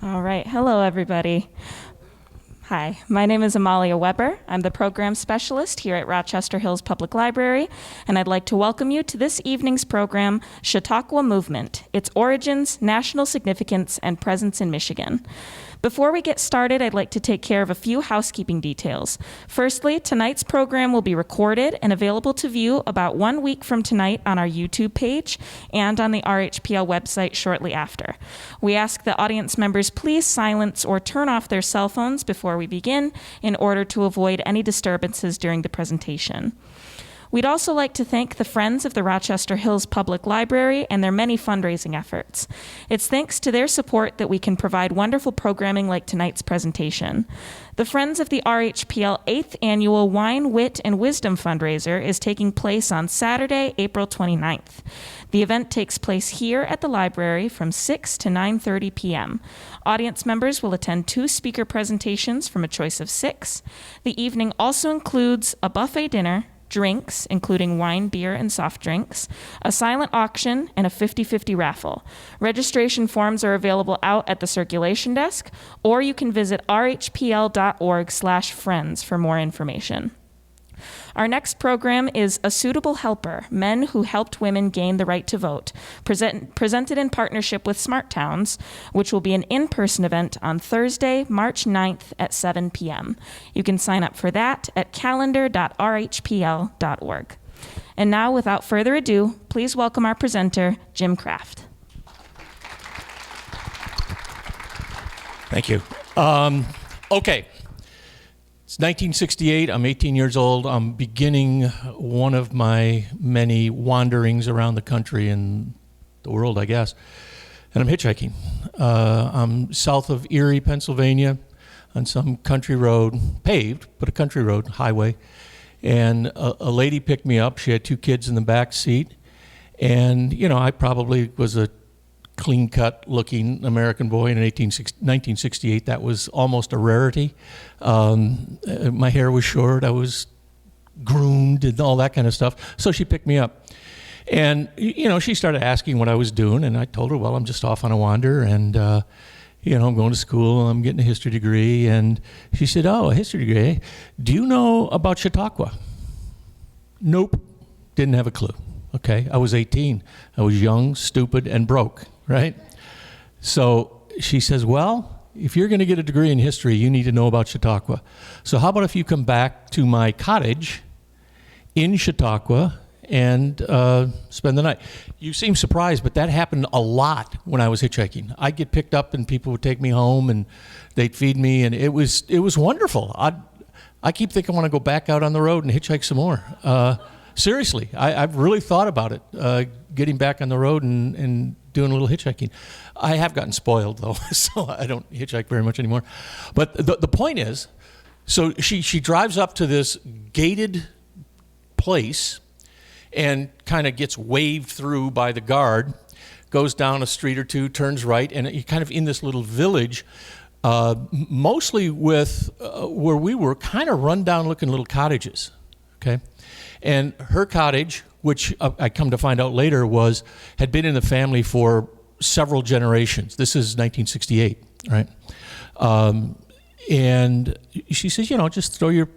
All right. Hello, everybody. Hi, my name is Amalia Weber. I'm the program specialist here at Rochester Hills Public Library, and I'd like to welcome you to this evening's program, Chautauqua Movement, Its Origins, National Significance, and Presence in Michigan. Before we get started, I'd like to take care of a few housekeeping details. Firstly, tonight's program will be recorded and available to view about 1 week from tonight on our YouTube page and on the RHPL website shortly after. We ask that audience members please silence or turn off their cell phones before we begin in order to avoid any disturbances during the presentation. We'd also like to thank the Friends of the Rochester Hills Public Library and their many fundraising efforts. It's thanks to their support that we can provide wonderful programming like tonight's presentation. The Friends of the RHPL 8th Annual Wine, Wit, and Wisdom Fundraiser is taking place on Saturday, April 29th. The event takes place here at the library from 6 to 9:30 p.m. Audience members will attend 2 speaker presentations from a choice of 6. The evening also includes a buffet dinner, drinks, including wine, beer, and soft drinks, a silent auction, and a 50-50 raffle. Registration forms are available out at the circulation desk, or you can visit rhpl.org/friends for more information. Our next program is A Suitable Helper, Men Who Helped Women Gain the Right to Vote, presented in partnership with Smart Towns, which will be an in-person event on Thursday, March 9th at 7 p.m. You can sign up for that at calendar.rhpl.org. And now, without further ado, please welcome our presenter, Jim Kraft. Thank you. Okay. It's 1968. I'm 18 years old. I'm beginning one of my many wanderings around the country and the world, I guess. And I'm hitchhiking. I'm south of Erie, Pennsylvania, on some country road, paved, but a country road, highway. And a lady picked me up. She had 2 kids in the back seat. And, you know, I probably was a clean-cut looking American boy in 1968. That was almost a rarity. My hair was short. I was groomed and all that kind of stuff. So she picked me up. And, you know, she started asking what I was doing. And I told her, well, I'm just off on a wander. And, you know, I'm going to school. I'm getting a history degree. And she said, oh, a history degree. Do you know about Chautauqua? Nope. Didn't have a clue. Okay. I was 18. I was young, stupid, and broke. Right? So she says, well, if you're going to get a degree in history, you need to know about Chautauqua. So how about if you come back to my cottage in Chautauqua and spend the night? You seem surprised, but that happened a lot when I was hitchhiking. I'd get picked up and people would take me home and they'd feed me, and it was wonderful. I keep thinking I want to go back out on the road and hitchhike some more. Seriously, I've really thought about it, getting back on the road and doing a little hitchhiking. I have gotten spoiled, though, so I don't hitchhike very much anymore. But the point is, so she drives up to this gated place and kind of gets waved through by the guard, goes down a street or two, turns right, and you're kind of in this little village, mostly with where we were, kind of run-down looking little cottages, okay? And her cottage, which I come to find out later had been in the family for several generations. This is 1968, right? And she says, you know, just you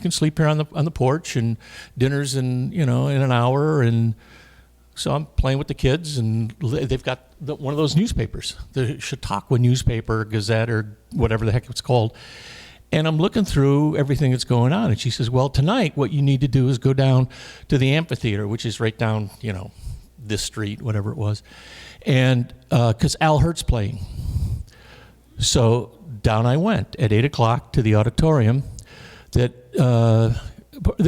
can sleep here on the porch, and dinner's in an hour. And so I'm playing with the kids, and they've got one of those newspapers, the Chautauqua newspaper, Gazette, or whatever the heck it's called. And I'm looking through everything that's going on. And she says, well, tonight what you need to do is go down to the amphitheater, which is right down, this street, whatever it was. And because Al Hurt's playing. So down I went at 8 o'clock to the auditorium. There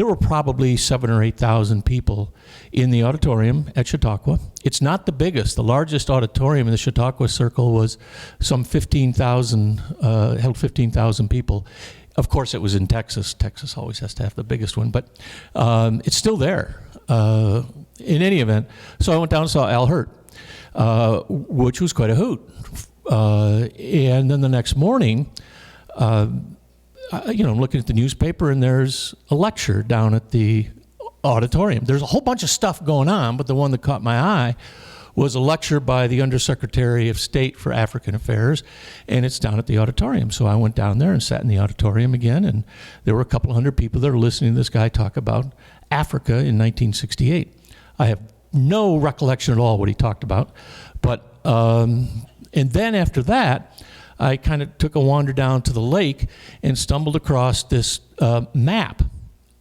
were probably 7,000 or 8,000 people in the auditorium at Chautauqua. It's not the biggest. The largest auditorium in the Chautauqua Circle was some 15,000, held 15,000 people. Of course, it was in Texas. Texas always has to have the biggest one, but it's still there in any event. So I went down and saw Al Hurt, which was quite a hoot. And then the next morning, I'm looking at the newspaper, and there's a lecture down at the auditorium. There's a whole bunch of stuff going on, but the one that caught my eye was a lecture by the Undersecretary of State for African Affairs, and it's down at the auditorium. So I went down there and sat in the auditorium again, and there were a couple hundred people that were listening to this guy talk about Africa in 1968. I have no recollection at all what he talked about, but and then after that, I kind of took a wander down to the lake and stumbled across this map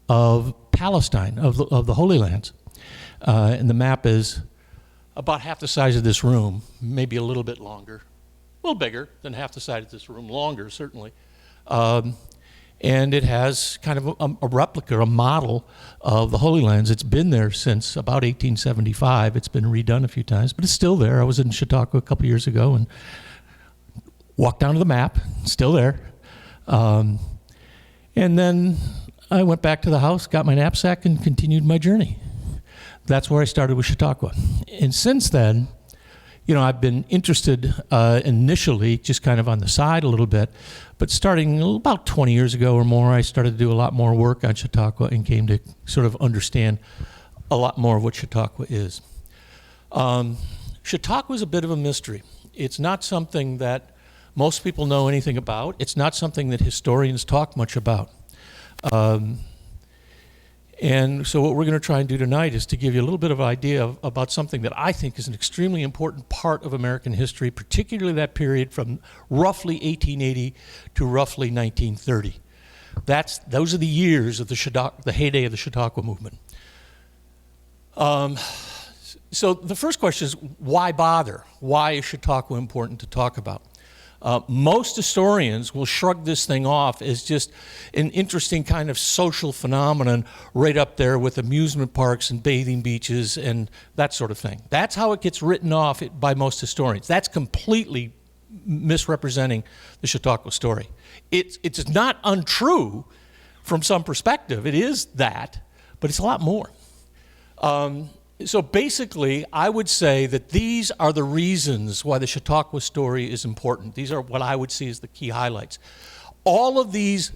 of Palestine, of the Holy Lands. And the map is about half the size of this room, maybe a little bit longer, a little bigger than half the size of this room, longer certainly. And it has kind of a replica, a model of the Holy Lands. It's been there since about 1875. It's been redone a few times, but it's still there. I was in Chautauqua a couple years ago and walked down to the map, still there. And then I went back to the house, got my knapsack, and continued my journey. That's where I started with Chautauqua. And since then, you know, I've been interested initially just kind of on the side a little bit, but starting about 20 years ago or more, I started to do a lot more work on Chautauqua and came to sort of understand a lot more of what Chautauqua is. Chautauqua is a bit of a mystery. It's not something that most people know anything about. It's not something that historians talk much about. And so what we're going to try and do tonight is to give you a little bit of an idea about something that I think is an extremely important part of American history, particularly that period from roughly 1880 to roughly 1930. Those are the years of the heyday of the Chautauqua Movement. So the first question is, why bother? Why is Chautauqua important to talk about? Most historians will shrug this thing off as just an interesting kind of social phenomenon right up there with amusement parks and bathing beaches and that sort of thing. That's how it gets written off by most historians. That's completely misrepresenting the Chautauqua story. It's not untrue from some perspective. It is that, but it's a lot more. So basically, I would say that these are the reasons why the Chautauqua story is important. These are what I would see as the key highlights. All of these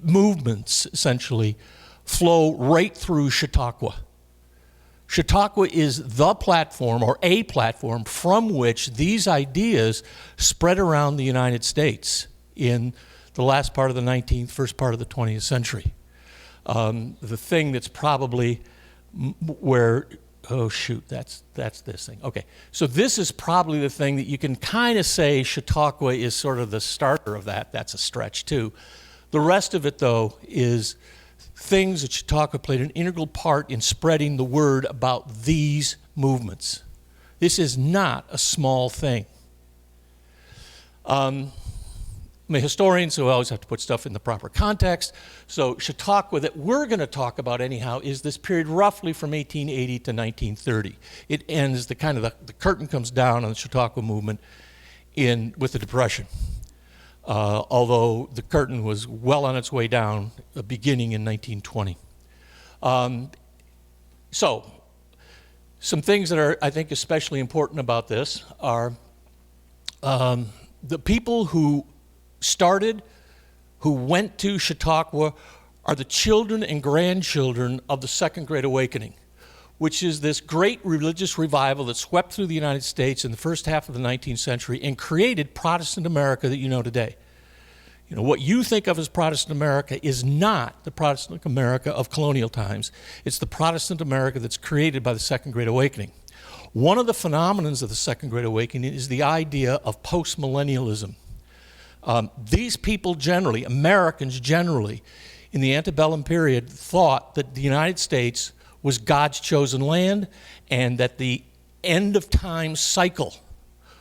movements, essentially, flow right through Chautauqua. Chautauqua is the platform, or a platform, from which these ideas spread around the United States in the last part of the 19th, first part of the 20th century. The thing that's probably where... Oh, shoot, that's this thing. Okay, so this is probably the thing that you can kind of say Chautauqua is sort of the starter of that. That's a stretch, too. The rest of it, though, is things that Chautauqua played an integral part in spreading the word about these movements. This is not a small thing. I'm a historian, so I always have to put stuff in the proper context. So Chautauqua that we're going to talk about anyhow is this period roughly from 1880 to 1930. It ends, the curtain comes down on the Chautauqua movement with the Depression. Although the curtain was well on its way down, beginning in 1920. So some things that are, I think, especially important about this are the people who went to Chautauqua are the children and grandchildren of the Second Great Awakening, which is this great religious revival that swept through the United States in the first half of the 19th century and created Protestant America that you know today. You know, what you think of as Protestant America is not the Protestant America of colonial times. It's the Protestant America that's created by the Second Great Awakening. One of the phenomena of the Second Great Awakening is the idea of postmillennialism. These people generally, Americans generally, in the antebellum period thought that the United States was God's chosen land and that the end of time cycle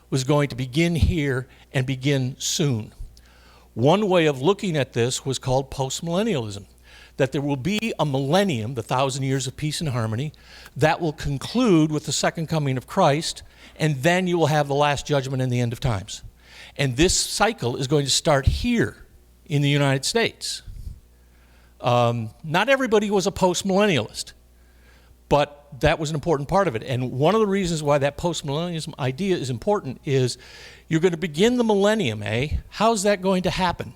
was going to begin here and begin soon. One way of looking at this was called postmillennialism, that there will be a millennium, the 1,000 years of peace and harmony, that will conclude with the second coming of Christ, and then you will have the last judgment and the end of times. And this cycle is going to start here in the United States. Not everybody was a postmillennialist, but that was an important part of it. And one of the reasons why that postmillennialism idea is important is you're going to begin the millennium, How's that going to happen?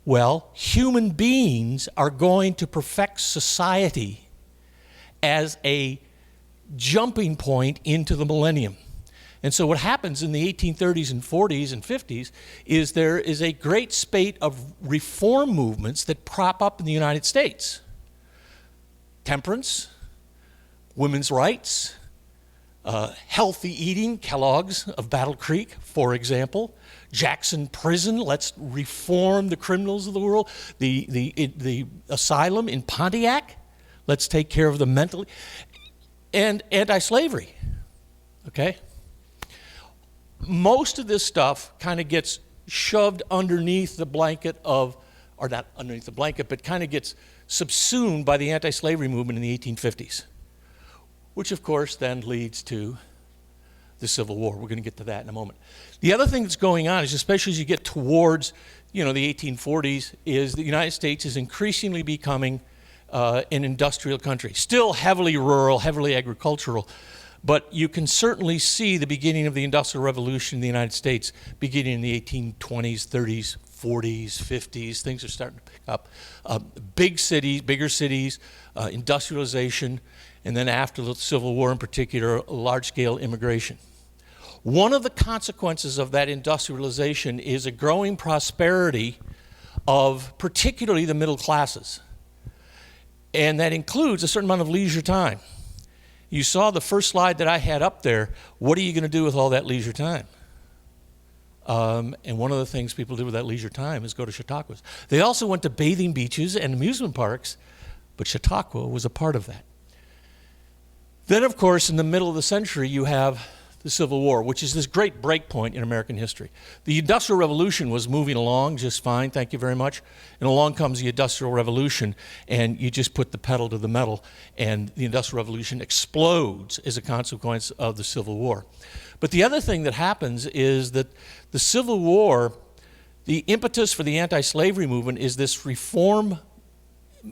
Well, human beings are going to perfect society as a jumping point into the millennium. And so what happens in the 1830s and 40s and 50s is there is a great spate of reform movements that prop up in the United States. Temperance, women's rights, healthy eating, Kellogg's of Battle Creek, for example. Jackson Prison, let's reform the criminals of the world. The asylum in Pontiac, let's take care of the mentally. And anti-slavery, okay? Most of this stuff kind of gets shoved underneath the blanket of, or not underneath the blanket, but kind of gets subsumed by the anti-slavery movement in the 1850s, which of course then leads to the Civil War. We're going to get to that in a moment. The other thing that's going on is, especially as you get towards, the 1840s, is the United States is increasingly becoming an industrial country. Still heavily rural, heavily agricultural, but you can certainly see the beginning of the Industrial Revolution in the United States beginning in the 1820s, 30s, 40s, 50s. Things are starting to pick up. Big cities, bigger cities, industrialization, and then after the Civil War in particular, large-scale immigration. One of the consequences of that industrialization is a growing prosperity of particularly the middle classes. And that includes a certain amount of leisure time. You saw the first slide that I had up there. What are you going to do with all that leisure time? And one of the things people did with that leisure time is go to Chautauquas. They also went to bathing beaches and amusement parks, but Chautauqua was a part of that. Then, of course, in the middle of the century, you have the Civil War, which is this great break point in American history. The Industrial Revolution was moving along just fine, thank you very much. And along comes the Industrial Revolution, and you just put the pedal to the metal, and the Industrial Revolution explodes as a consequence of the Civil War. But the other thing that happens is that the Civil War, the impetus for the anti-slavery movement is this reform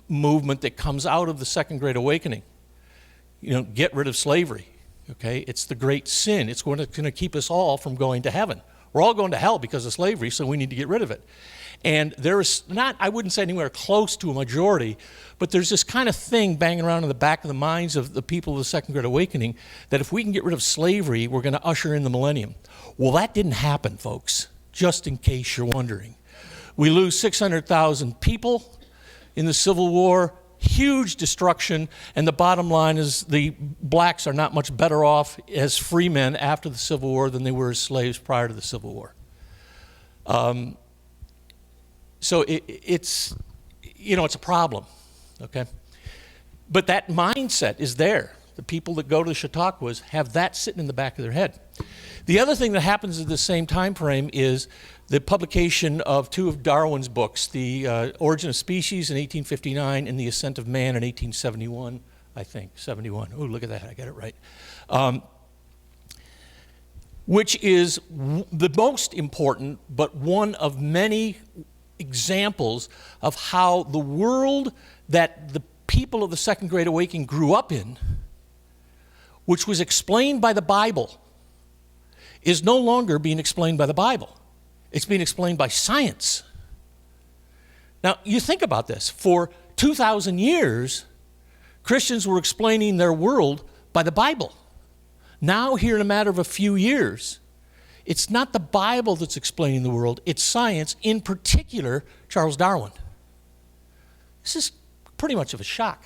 movement that comes out of the Second Great Awakening. Get rid of slavery. Okay, it's the great sin. It's going to keep us all from going to heaven. We're all going to hell because of slavery, so we need to get rid of it. And there is not, I wouldn't say anywhere close to a majority, but there's this kind of thing banging around in the back of the minds of the people of the Second Great Awakening that if we can get rid of slavery, we're going to usher in the millennium. Well, that didn't happen, folks, just in case you're wondering. We lose 600,000 people in the Civil War. Huge destruction, and the bottom line is the blacks are not much better off as free men after the Civil War than they were as slaves prior to the Civil War. So it's a problem, okay? But that mindset is there. The people that go to the Chautauquas have that sitting in the back of their head. The other thing that happens at the same time frame is the publication of two of Darwin's books, The Origin of Species in 1859 and The Ascent of Man in 1871, I think, 71. Oh, look at that, I got it right. Which is the most important, but one of many examples of how the world that the people of the Second Great Awakening grew up in, which was explained by the Bible, is no longer being explained by the Bible. It's being explained by science. Now, you think about this. For 2,000 years, Christians were explaining their world by the Bible. Now, here in a matter of a few years, it's not the Bible that's explaining the world, it's science, in particular, Charles Darwin. This is pretty much of a shock.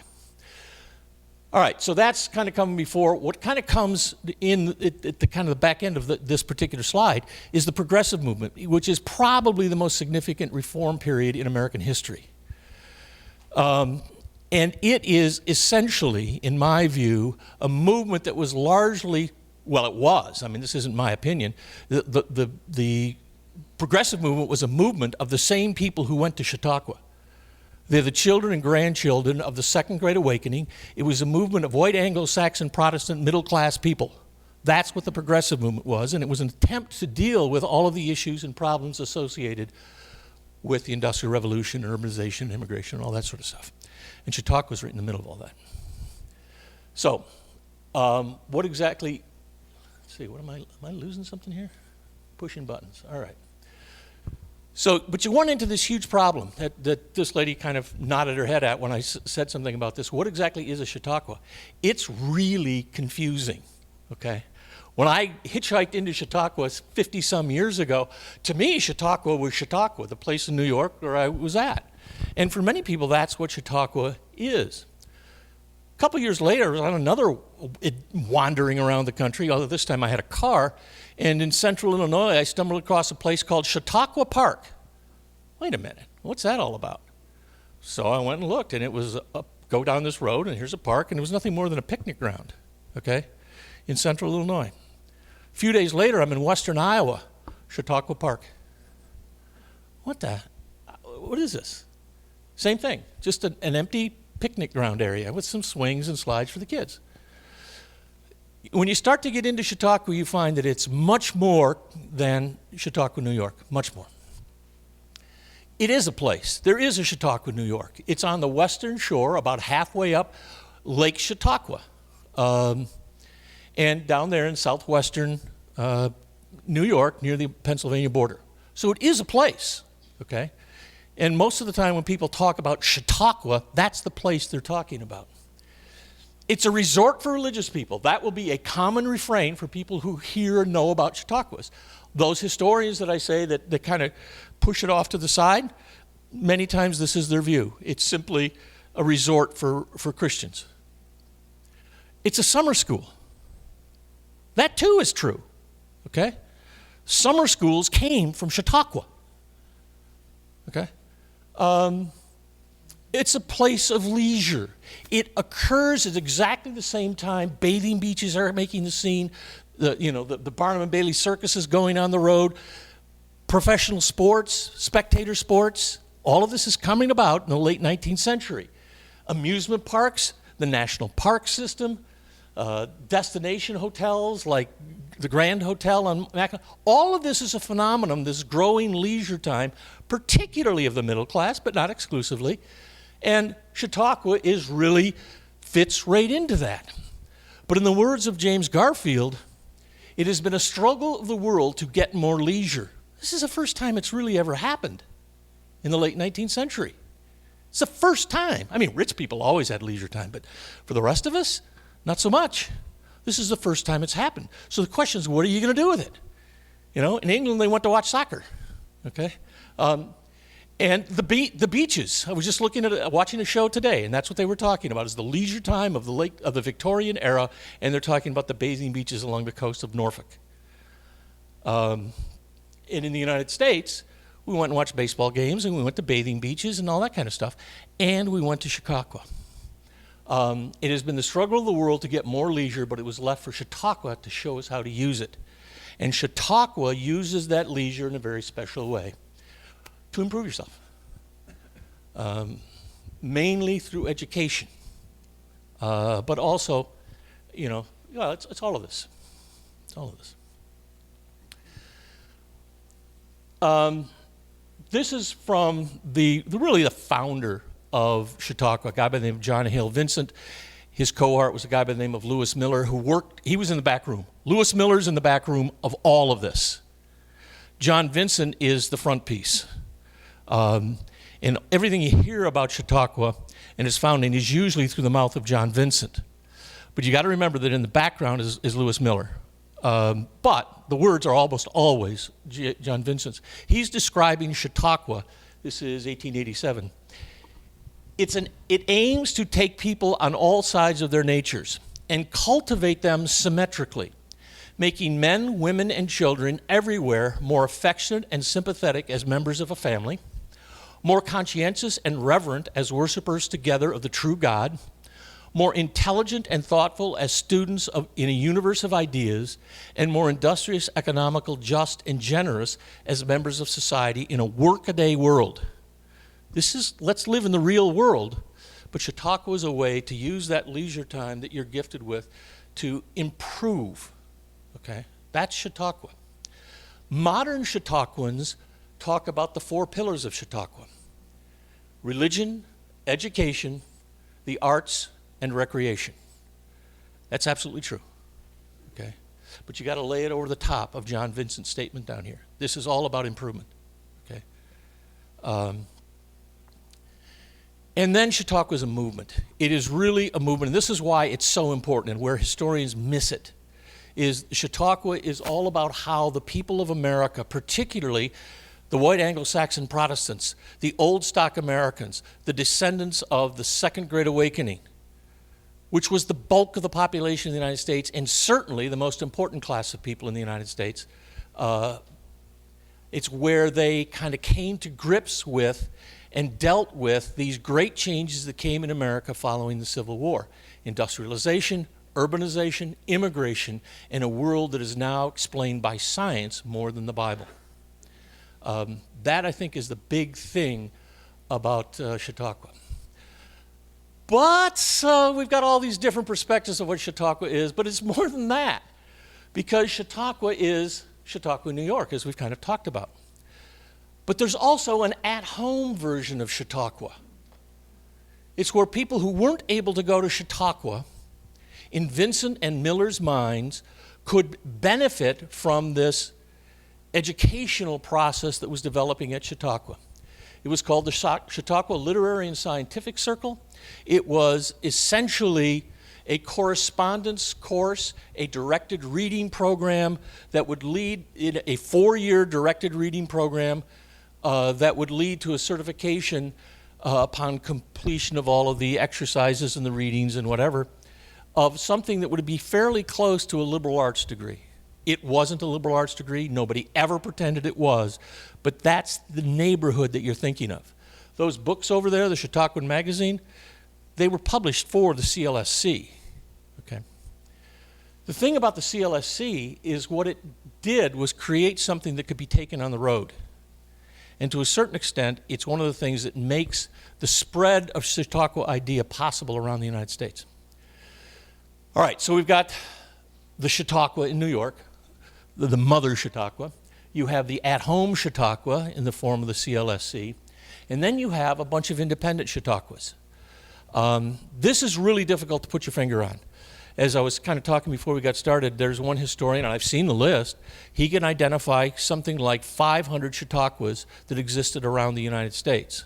All right, so that's kind of coming before. What kind of comes in at the kind of the back end of this particular slide is the progressive movement, which is probably the most significant reform period in American history. And it is essentially, in my view, a movement that was largely, well, it was, I mean, this isn't my opinion, the progressive movement was a movement of the same people who went to Chautauqua. They're the children and grandchildren of the Second Great Awakening. It was a movement of white Anglo-Saxon Protestant middle-class people. That's what the progressive movement was, and it was an attempt to deal with all of the issues and problems associated with the Industrial Revolution, urbanization, immigration, and all that sort of stuff. And Chautauqua was right in the middle of all that. So, what exactly, let's see, am I losing something here? Pushing buttons, all right. So, but you run into this huge problem that this lady kind of nodded her head at when I said something about this. What exactly is a Chautauqua? It's really confusing, okay? When I hitchhiked into Chautauqua 50-some years ago, to me, Chautauqua was Chautauqua, the place in New York where I was at. And for many people, that's what Chautauqua is. A couple years later, I was on another wandering around the country, although this time I had a car, and in central Illinois, I stumbled across a place called Chautauqua Park. Wait a minute, what's that all about? So I went and looked, and it was go down this road, and here's a park, and it was nothing more than a picnic ground, okay, in central Illinois. A few days later, I'm in western Iowa, Chautauqua Park. What is this? Same thing, just an empty picnic ground area with some swings and slides for the kids. When you start to get into Chautauqua, you find that it's much more than Chautauqua, New York, much more. It is a place. There is a Chautauqua, New York. It's on the western shore, about halfway up Lake Chautauqua. And down there in southwestern New York, near the Pennsylvania border. So it is a place, okay? And most of the time when people talk about Chautauqua, that's the place they're talking about. It's a resort for religious people. That will be a common refrain for people who hear and know about Chautauquas. Those historians that I say that kind of push it off to the side, many times this is their view. It's simply a resort for Christians. It's a summer school. That too is true, okay? Summer schools came from Chautauqua, okay? It's a place of leisure. It occurs at exactly the same time. Bathing beaches are making the scene. The Barnum and Bailey Circus is going on the road. Professional sports, spectator sports, all of this is coming about in the late 19th century. Amusement parks, the National Park System, destination hotels like the Grand Hotel on Mackinac. All of this is a phenomenon, this growing leisure time, particularly of the middle class, but not exclusively. And Chautauqua fits right into that. But in the words of James Garfield, it has been a struggle of the world to get more leisure. This is the first time it's really ever happened in the late 19th century. It's the first time. I mean, rich people always had leisure time, but for the rest of us, not so much. This is the first time it's happened. So the question is, what are you going to do with it? In England, they went to watch soccer, okay? And the beaches. I was just watching a show today, and that's what they were talking about, is the leisure time of the Victorian era, and they're talking about the bathing beaches along the coast of Norfolk. And in the United States, we went and watched baseball games, and we went to bathing beaches and all that kind of stuff, and we went to Chautauqua. It has been the struggle of the world to get more leisure, but it was left for Chautauqua to show us how to use it. And Chautauqua uses that leisure in a very special way to improve yourself, mainly through education, but also, it's all of this. It's all of this. This is from the founder of Chautauqua, a guy by the name of John Hale Vincent. His cohort was a guy by the name of Lewis Miller, he was in the back room. Lewis Miller's in the back room of all of this. John Vincent is the front piece. And everything you hear about Chautauqua and its founding is usually through the mouth of John Vincent. But you got to remember that in the background is Lewis Miller. But the words are almost always John Vincent's. He's describing Chautauqua. This is 1887. It aims to take people on all sides of their natures and cultivate them symmetrically, making men, women, and children everywhere more affectionate and sympathetic as members of a family, more conscientious and reverent as worshipers together of the true God, more intelligent and thoughtful as students in a universe of ideas, and more industrious, economical, just, and generous as members of society in a workaday world. Let's live in the real world, but Chautauqua is a way to use that leisure time that you're gifted with to improve, okay? That's Chautauqua. Modern Chautauquans talk about the 4 pillars of Chautauqua: religion, education, the arts, and recreation. That's absolutely true, okay? But you got to lay it over the top of John Vincent's statement down here. This is all about improvement, okay? And then Chautauqua is a movement. It is really a movement, and this is why it's so important, and where historians miss it, is Chautauqua is all about how the people of America, particularly the white Anglo-Saxon Protestants, the old stock Americans, the descendants of the Second Great Awakening, which was the bulk of the population of the United States and certainly the most important class of people in the United States. It's where they kind of came to grips with and dealt with these great changes that came in America following the Civil War. Industrialization, urbanization, immigration, in a world that is now explained by science more than the Bible. That, I think, is the big thing about Chautauqua. But we've got all these different perspectives of what Chautauqua is, but it's more than that, because Chautauqua is Chautauqua, New York, as we've kind of talked about. But there's also an at-home version of Chautauqua. It's where people who weren't able to go to Chautauqua, in Vincent and Miller's minds, could benefit from this educational process that was developing at Chautauqua. It was called the Chautauqua Literary and Scientific Circle. It was essentially a correspondence course, a directed reading program that would lead in a 4-year directed reading program that would lead to a certification upon completion of all of the exercises and the readings and whatever, of something that would be fairly close to a liberal arts degree. It wasn't a liberal arts degree. Nobody ever pretended it was. But that's the neighborhood that you're thinking of. Those books over there, the Chautauquan Magazine, they were published for the CLSC. Okay. The thing about the CLSC is what it did was create something that could be taken on the road. And to a certain extent, it's one of the things that makes the spread of Chautauqua idea possible around the United States. All right, so we've got the Chautauqua in New York, the mother Chautauqua. You have the at-home Chautauqua in the form of the CLSC. And then you have a bunch of independent Chautauquas. This is really difficult to put your finger on. As I was kind of talking before we got started, there's one historian, and I've seen the list, he can identify something like 500 Chautauquas that existed around the United States.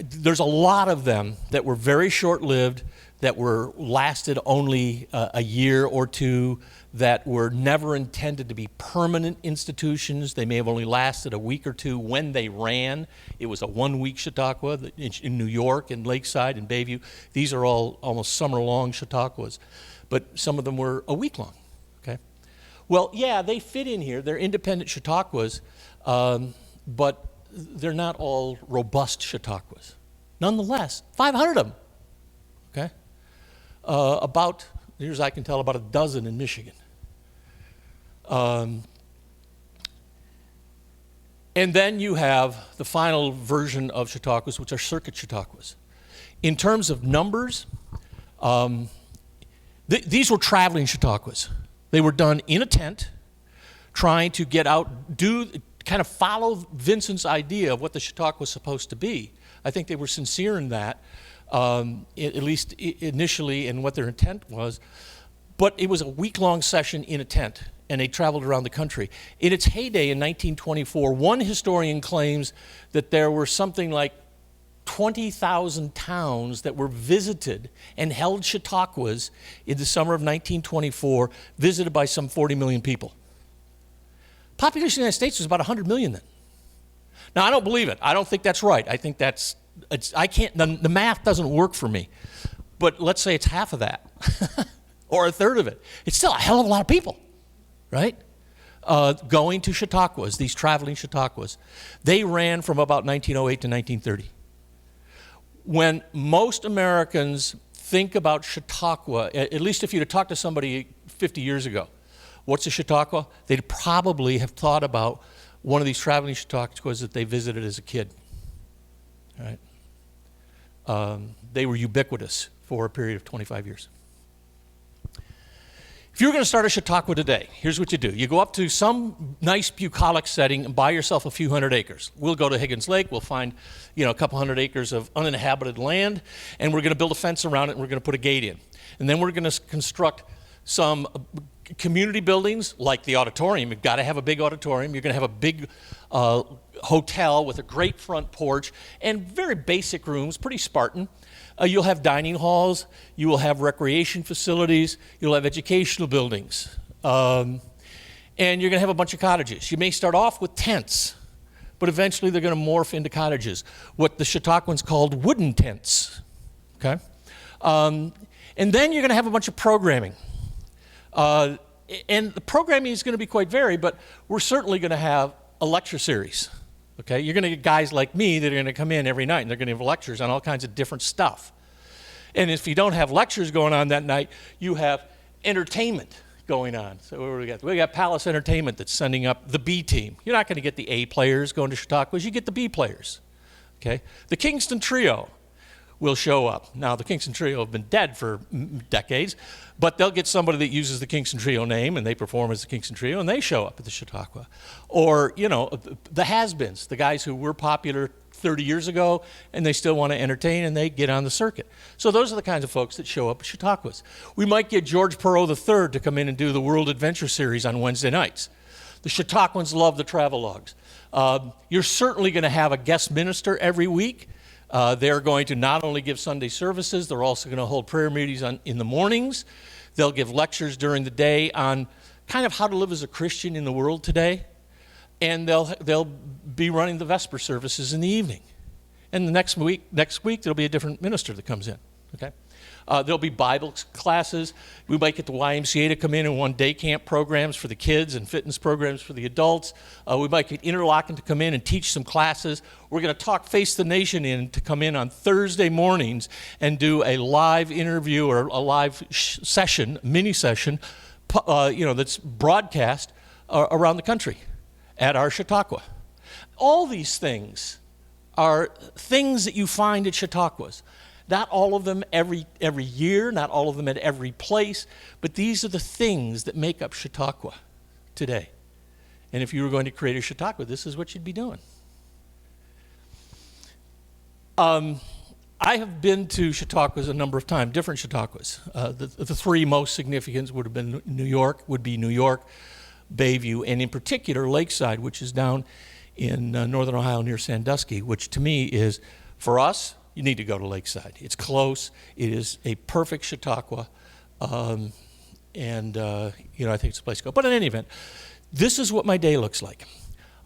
There's a lot of them that were very short-lived, that were lasted only a year or two, that were never intended to be permanent institutions. They may have only lasted a week or two when they ran. It was a 1-week Chautauqua in New York and Lakeside and Bayview. These are all almost summer-long Chautauquas, but some of them were a week long. Okay, well, yeah, they fit in here. They're independent Chautauquas, but they're not all robust Chautauquas. Nonetheless, 500 of them. Okay, about, here's I can tell, about a dozen in Michigan. And then you have the final version of Chautauquas, which are circuit Chautauquas. In terms of numbers, these were traveling Chautauquas. They were done in a tent, trying to get out, kind of follow Vincent's idea of what the Chautauqua was supposed to be. I think they were sincere in that, at least initially, in what their intent was. But it was a week-long session in a tent, and they traveled around the country. In its heyday in 1924, one historian claims that there were something like 20,000 towns that were visited and held Chautauquas in the summer of 1924, visited by some 40 million people. Population of the United States was about 100 million then. Now, I don't believe it. I don't think that's right. I think the math doesn't work for me. But let's say it's half of that, or a third of it. It's still a hell of a lot of people, right? Going to Chautauquas, these traveling Chautauquas. They ran from about 1908 to 1930. When most Americans think about Chautauqua, at least if you'd talked to somebody 50 years ago, what's a Chautauqua? They'd probably have thought about one of these traveling Chautauquas that they visited as a kid. Right? They were ubiquitous for a period of 25 years. If you were going to start a Chautauqua today, here's what you do. You go up to some nice bucolic setting and buy yourself a few hundred acres. We'll go to Higgins Lake. We'll find, a couple hundred acres of uninhabited land, and we're going to build a fence around it, and we're going to put a gate in. And then we're going to construct some community buildings like the auditorium. You've got to have a big auditorium. You're going to have a big hotel with a great front porch and very basic rooms, pretty Spartan. You'll have dining halls. You will have recreation facilities. You'll have educational buildings. And you're going to have a bunch of cottages. You may start off with tents, but eventually they're going to morph into cottages, what the Chautauquans called wooden tents. Okay? And then you're going to have a bunch of programming. And the programming is going to be quite varied, but we're certainly going to have a lecture series. Okay? You're going to get guys like me that are going to come in every night, and they're going to have lectures on all kinds of different stuff. And if you don't have lectures going on that night, you have entertainment going on. So what do we got? We got Palace Entertainment that's sending up the B team. You're not going to get the A players going to Chautauqua's. You get the B players. Okay? The Kingston Trio will show up. Now, the Kingston Trio have been dead for decades, but they'll get somebody that uses the Kingston Trio name, and they perform as the Kingston Trio, and they show up at the Chautauqua. Or, you know, the has-beens, the guys who were popular 30 years ago, and they still want to entertain, and they get on the circuit. So those are the kinds of folks that show up at Chautauqua's. We might get George Perot III to come in and do the World Adventure Series on Wednesday nights. The Chautauquans love the travelogues. You're certainly going to have a guest minister every week. They're going to not only give Sunday services, they're also going to hold prayer meetings in the mornings. They'll give lectures during the day on kind of how to live as a Christian in the world today. And they'll be running the Vesper services in the evening. And the next week there'll be a different minister that comes in. Okay? There'll be Bible classes. We might get the YMCA to come in and run day camp programs for the kids and fitness programs for the adults. We might get Interlochen to come in and teach some classes. We're going to talk Face the Nation in to come in on Thursday mornings and do a live interview or a live session, mini session, that's broadcast around the country at our Chautauqua. All these things are things that you find at Chautauquas. Not all of them every year, not all of them at every place, but these are the things that make up Chautauqua today. And if you were going to create a Chautauqua, this is what you'd be doing. I have been to Chautauquas a number of times, different Chautauquas. The three most significant would be New York, Bayview, and in particular Lakeside, which is down in northern Ohio near Sandusky, which to me is, for us, you need to go to Lakeside. It's close. It is a perfect Chautauqua, I think it's a place to go. But in any event, this is what my day looks like.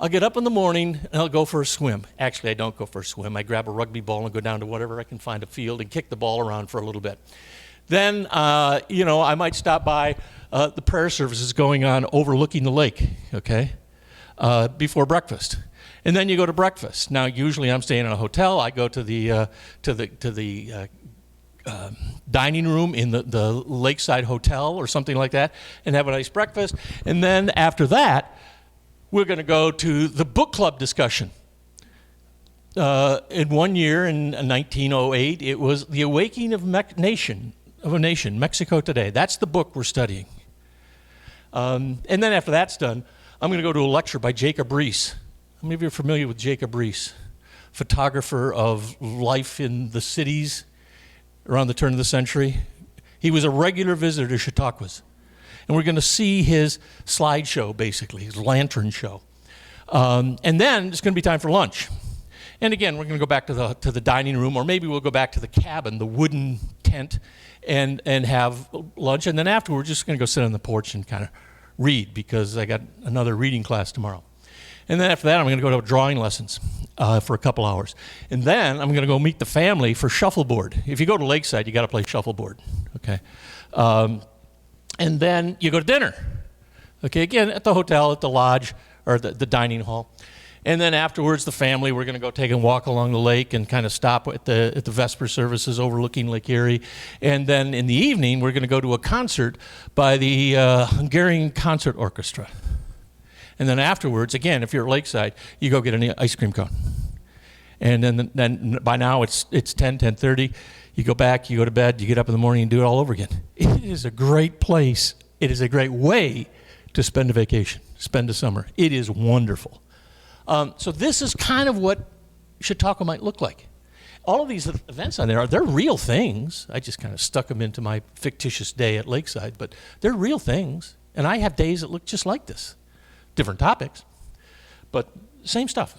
I'll get up in the morning and I'll go for a swim. Actually, I don't go for a swim. I grab a rugby ball and go down to whatever I can find a field and kick the ball around for a little bit. Then, I might stop by the prayer services going on overlooking the lake, okay, before breakfast. And then you go to breakfast. Now, usually I'm staying in a hotel. I go to the dining room in the Lakeside Hotel or something like that and have a nice breakfast. And then after that, we're going to go to the book club discussion. In one year, in 1908, it was The Awakening of a Nation, Mexico Today. That's the book we're studying. And then after that's done, I'm going to go to a lecture by Jacob Riis. How many of you are familiar with Jacob Riis, photographer of life in the cities around the turn of the century? He was a regular visitor to Chautauquas. And we're going to see his slideshow, basically, his lantern show. And then it's going to be time for lunch. And again, we're going to go back to the dining room, or maybe we'll go back to the cabin, the wooden tent, and have lunch. And then after, we're just going to go sit on the porch and kind of read, because I got another reading class tomorrow. And then after that, I'm going to go to drawing lessons for a couple hours. And then I'm going to go meet the family for shuffleboard. If you go to Lakeside, you got to play shuffleboard, okay? And then you go to dinner, okay? Again, at the hotel, at the lodge, or the dining hall. And then afterwards, the family, we're going to go take a walk along the lake and kind of stop at the Vesper services overlooking Lake Erie. And then in the evening, we're going to go to a concert by the Hungarian Concert Orchestra. And then afterwards, again, if you're at Lakeside, you go get an ice cream cone. And then by now it's 10:30. You go back, you go to bed, you get up in the morning and do it all over again. It is a great place. It is a great way to spend a vacation, spend a summer. It is wonderful. So this is kind of what Chautauqua might look like. All of these events on there, they're real things. I just kind of stuck them into my fictitious day at Lakeside, but they're real things. And I have days that look just like this. Different topics, but same stuff.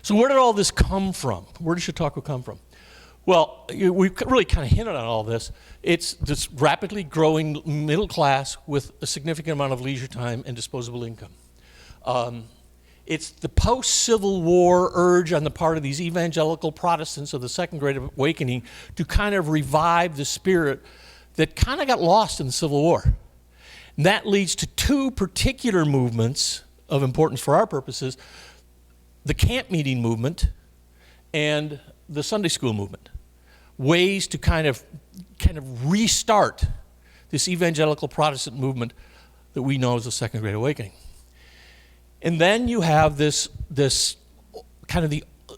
So where did all this come from? Where did Chautauqua come from? Well, we've really kind of hinted on all this. It's this rapidly growing middle class with a significant amount of leisure time and disposable income. It's the post-Civil War urge on the part of these evangelical Protestants of the Second Great Awakening to kind of revive the spirit that kind of got lost in the Civil War. And that leads to two particular movements of importance for our purposes: the camp meeting movement and the Sunday school movement. Ways to kind of restart this evangelical Protestant movement that we know as the Second Great Awakening. And then you have this kind of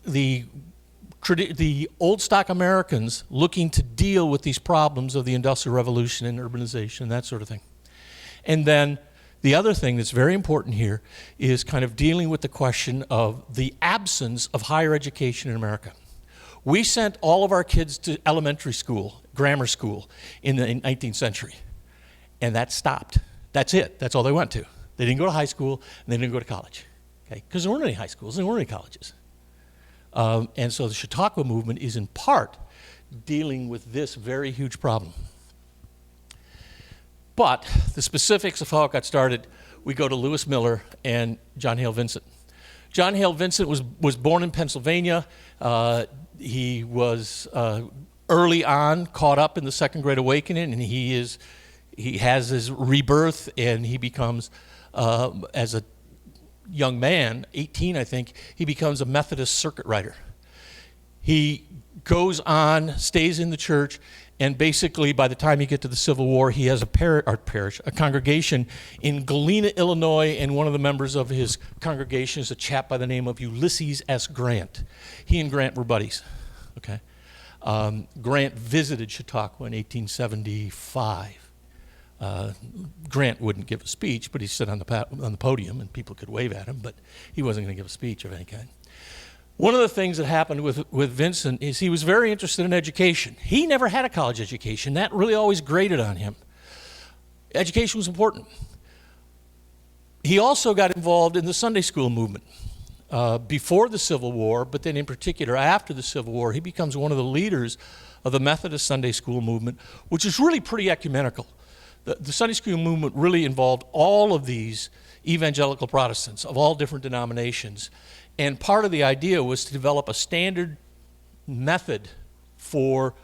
the old stock Americans looking to deal with these problems of the Industrial Revolution and urbanization and that sort of thing. And then the other thing that's very important here is kind of dealing with the question of the absence of higher education in America. We sent all of our kids to elementary school, grammar school, in the 19th century, and that stopped. That's it. That's all they went to. They didn't go to high school, and they didn't go to college, okay? Because there weren't any high schools, there weren't any colleges. And so the Chautauqua movement is in part dealing with this very huge problem. But the specifics of how it got started, we go to Lewis Miller and John Hale Vincent. John Hale Vincent was born in Pennsylvania. He was early on caught up in the Second Great Awakening, and he has his rebirth, and he becomes, as a young man, 18 I think, he becomes a Methodist circuit rider. He goes on, stays in the church, and basically by the time you get to the Civil War, he has a congregation in Galena, Illinois, and one of the members of his congregation is a chap by the name of Ulysses S. Grant. He and Grant were buddies, okay? Grant visited Chautauqua in 1875. Grant wouldn't give a speech, but he stood on the podium and people could wave at him, but he wasn't going to give a speech of any kind. One of the things that happened with Vincent is he was very interested in education. He never had a college education. That really always grated on him. Education was important. He also got involved in the Sunday school movement before the Civil War, but then in particular after the Civil War, he becomes one of the leaders of the Methodist Sunday school movement, which is really pretty ecumenical. The Sunday school movement really involved all of these evangelical Protestants of all different denominations. And part of the idea was to develop a standard method for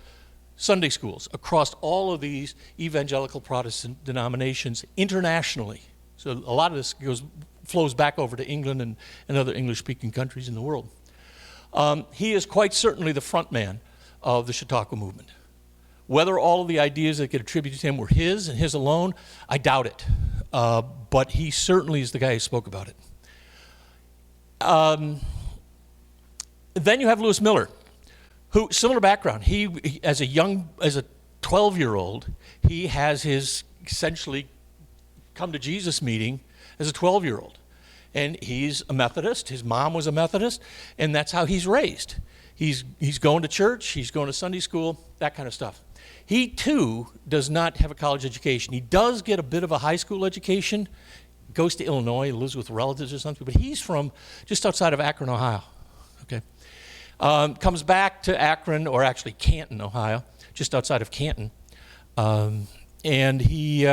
Sunday schools across all of these evangelical Protestant denominations internationally. So a lot of this flows back over to England and other English-speaking countries in the world. He is quite certainly the front man of the Chautauqua movement. Whether all of the ideas that get attributed to him were his and his alone, I doubt it. But he certainly is the guy who spoke about it. Then you have Lewis Miller, who, similar background. He as a 12-year-old, he has his essentially come to Jesus meeting as a 12-year-old. And he's a Methodist. His mom was a Methodist, and that's how he's raised. He's going to church, he's going to Sunday school, that kind of stuff. He, too, does not have a college education. He does get a bit of a high school education, goes to Illinois, lives with relatives or something, but he's from just outside of Akron, Ohio, okay? Comes back to Akron, or actually Canton, Ohio, just outside of Canton, and he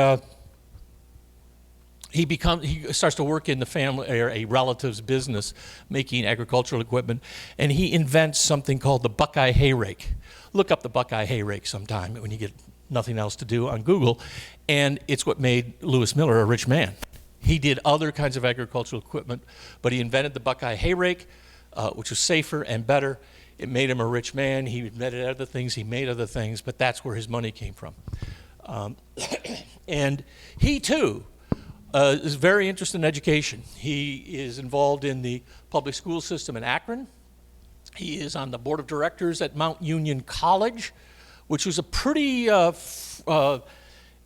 starts to work in the family or a relative's business making agricultural equipment, and he invents something called the Buckeye hay rake. Look up the Buckeye hay rake sometime when you get nothing else to do on Google, and it's what made Lewis Miller a rich man. He did other kinds of agricultural equipment, but he invented the Buckeye hay rake, which was safer and better. It made him a rich man. He invented other things, he made other things, but that's where his money came from. And he, too, is very interested in education. He is involved in the public school system in Akron. He is on the board of directors at Mount Union College, which was a pretty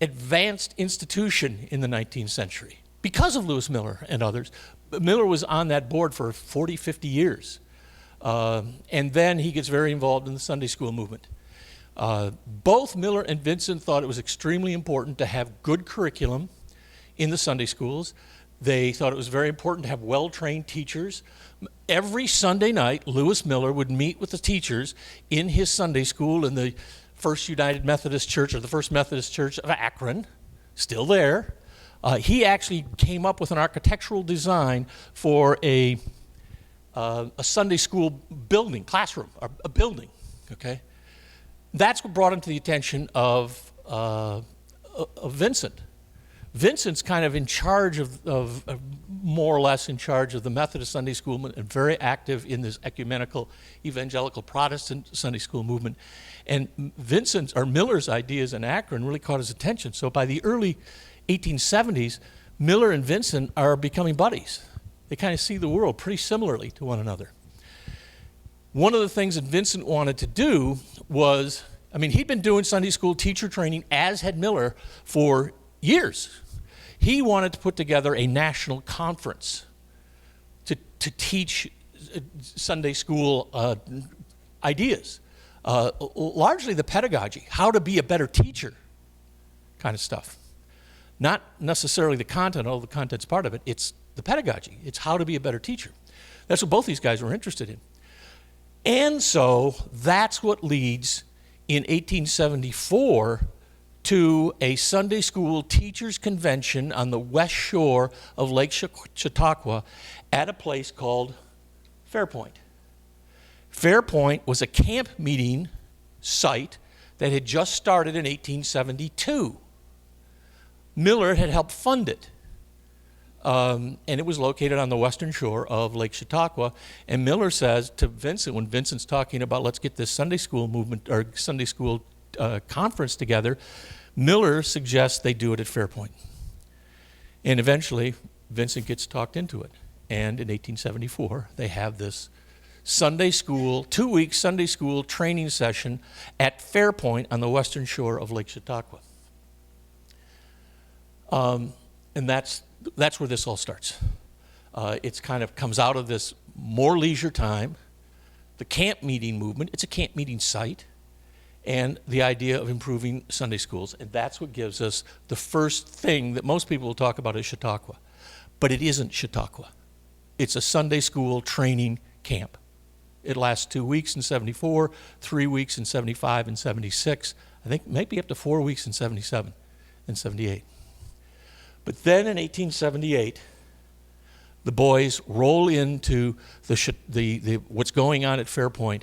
advanced institution in the 19th century because of Lewis Miller and others. Miller was on that board for 40, 50 years. And then he gets very involved in the Sunday school movement. Both Miller and Vincent thought it was extremely important to have good curriculum in the Sunday schools. They thought it was very important to have well-trained teachers. Every Sunday night, Lewis Miller would meet with the teachers in his Sunday school in the First United Methodist Church, or the First Methodist Church of Akron, still there. He actually came up with an architectural design for a Sunday school building, classroom, a building, okay? That's what brought him to the attention of Vincent. Vincent's kind of in charge of more or less in charge of the Methodist Sunday School movement and very active in this ecumenical evangelical Protestant Sunday School movement. And Miller's ideas in Akron really caught his attention. So by the early 1870s, Miller and Vincent are becoming buddies. They kind of see the world pretty similarly to one another. One of the things that Vincent wanted to do was, he'd been doing Sunday school teacher training, as had Miller, for years. He wanted to put together a national conference to teach Sunday school ideas, largely the pedagogy, how to be a better teacher kind of stuff. Not necessarily the content, although the content's part of it, it's the pedagogy. It's how to be a better teacher. That's what both these guys were interested in. And so that's what leads in 1874 to a Sunday school teachers convention on the west shore of Lake Chautauqua at a place called Fairpoint. Fairpoint was a camp meeting site that had just started in 1872. Miller had helped fund it. And it was located on the western shore of Lake Chautauqua. And Miller says to Vincent, when Vincent's talking about let's get this Sunday school movement or Sunday school conference together, Miller suggests they do it at Fairpoint. And eventually, Vincent gets talked into it. And in 1874, they have this Sunday school, 2-week Sunday school training session at Fairpoint on the western shore of Lake Chautauqua. And that's where this all starts. It's kind of comes out of this more leisure time, the camp meeting movement. It's a camp meeting site, and the idea of improving Sunday schools. And that's what gives us the first thing that most people will talk about is Chautauqua. But it isn't Chautauqua. It's a Sunday school training camp. It lasts 2 weeks in 74, 3 weeks in 75 and 76. I think maybe up to 4 weeks in 77 and 78. But then in 1878, the boys roll into the what's going on at Fairpoint,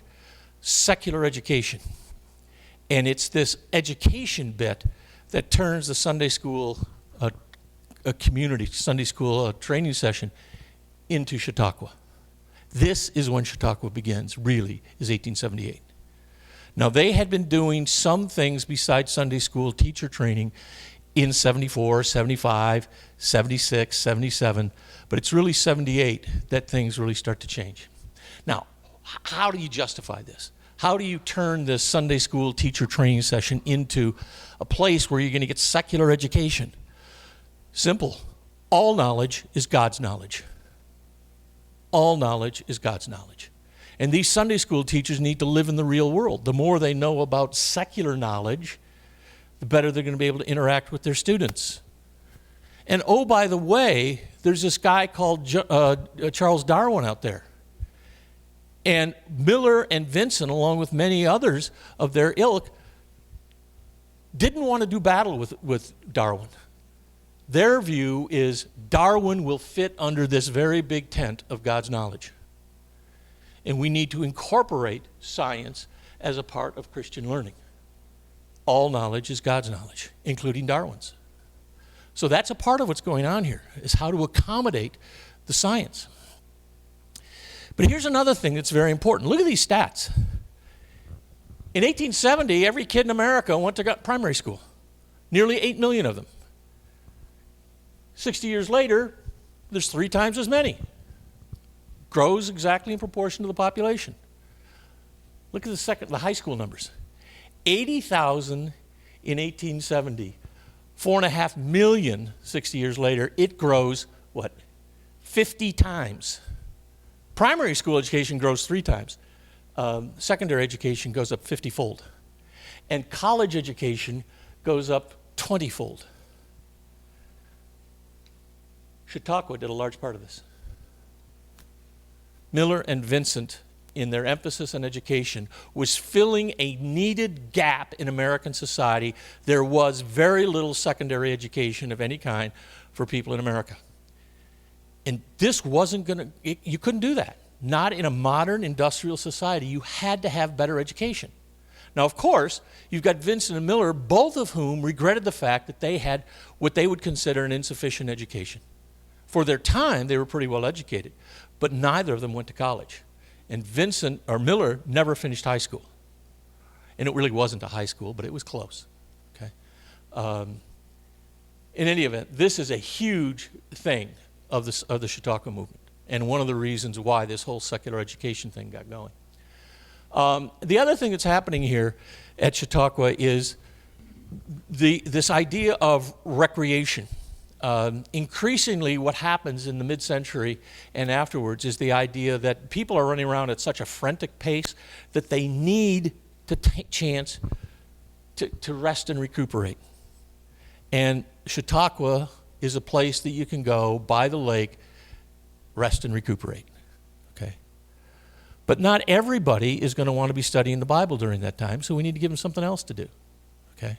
secular education. And it's this education bit that turns the Sunday school a community, Sunday school training session into Chautauqua. This is when Chautauqua begins, really, is 1878. Now, they had been doing some things besides Sunday school teacher training in 74, 75, 76, 77, but it's really 78 that things really start to change. Now, how do you justify this? How do you turn this Sunday school teacher training session into a place where you're going to get secular education? Simple. All knowledge is God's knowledge. All knowledge is God's knowledge. And these Sunday school teachers need to live in the real world. The more they know about secular knowledge, the better they're going to be able to interact with their students. And oh, by the way, there's this guy called Charles Darwin out there. And Miller and Vincent, along with many others of their ilk, didn't want to do battle with Darwin. Their view is Darwin will fit under this very big tent of God's knowledge. And we need to incorporate science as a part of Christian learning. All knowledge is God's knowledge, including Darwin's. So that's a part of what's going on here, is how to accommodate the science. But here's another thing that's very important. Look at these stats. In 1870, every kid in America went to primary school. Nearly 8 million of them. 60 years later, there's 3 times as many. Grows exactly in proportion to the population. Look at the high school numbers. 80,000 in 1870. 4.5 million 60 years later. It grows, 50 times. Primary school education grows 3 times. Secondary education goes up 50-fold. And college education goes up 20-fold. Chautauqua did a large part of this. Miller and Vincent, in their emphasis on education, was filling a needed gap in American society. There was very little secondary education of any kind for people in America. And this wasn't going to, you couldn't do that. Not in a modern industrial society. You had to have better education. Now, of course, you've got Vincent and Miller, both of whom regretted the fact that they had what they would consider an insufficient education. For their time, they were pretty well educated, but neither of them went to college. And Vincent, or Miller, never finished high school. And it really wasn't a high school, but it was close. Okay. In any event, this is a huge thing of the Chautauqua movement, and one of the reasons why this whole secular education thing got going. The other thing that's happening here at Chautauqua is this idea of recreation. Increasingly, what happens in the mid-century and afterwards is the idea that people are running around at such a frantic pace that they need to take chance to rest and recuperate. And Chautauqua is a place that you can go by the lake, rest and recuperate. Okay? But not everybody is going to want to be studying the Bible during that time, so we need to give them something else to do. Okay?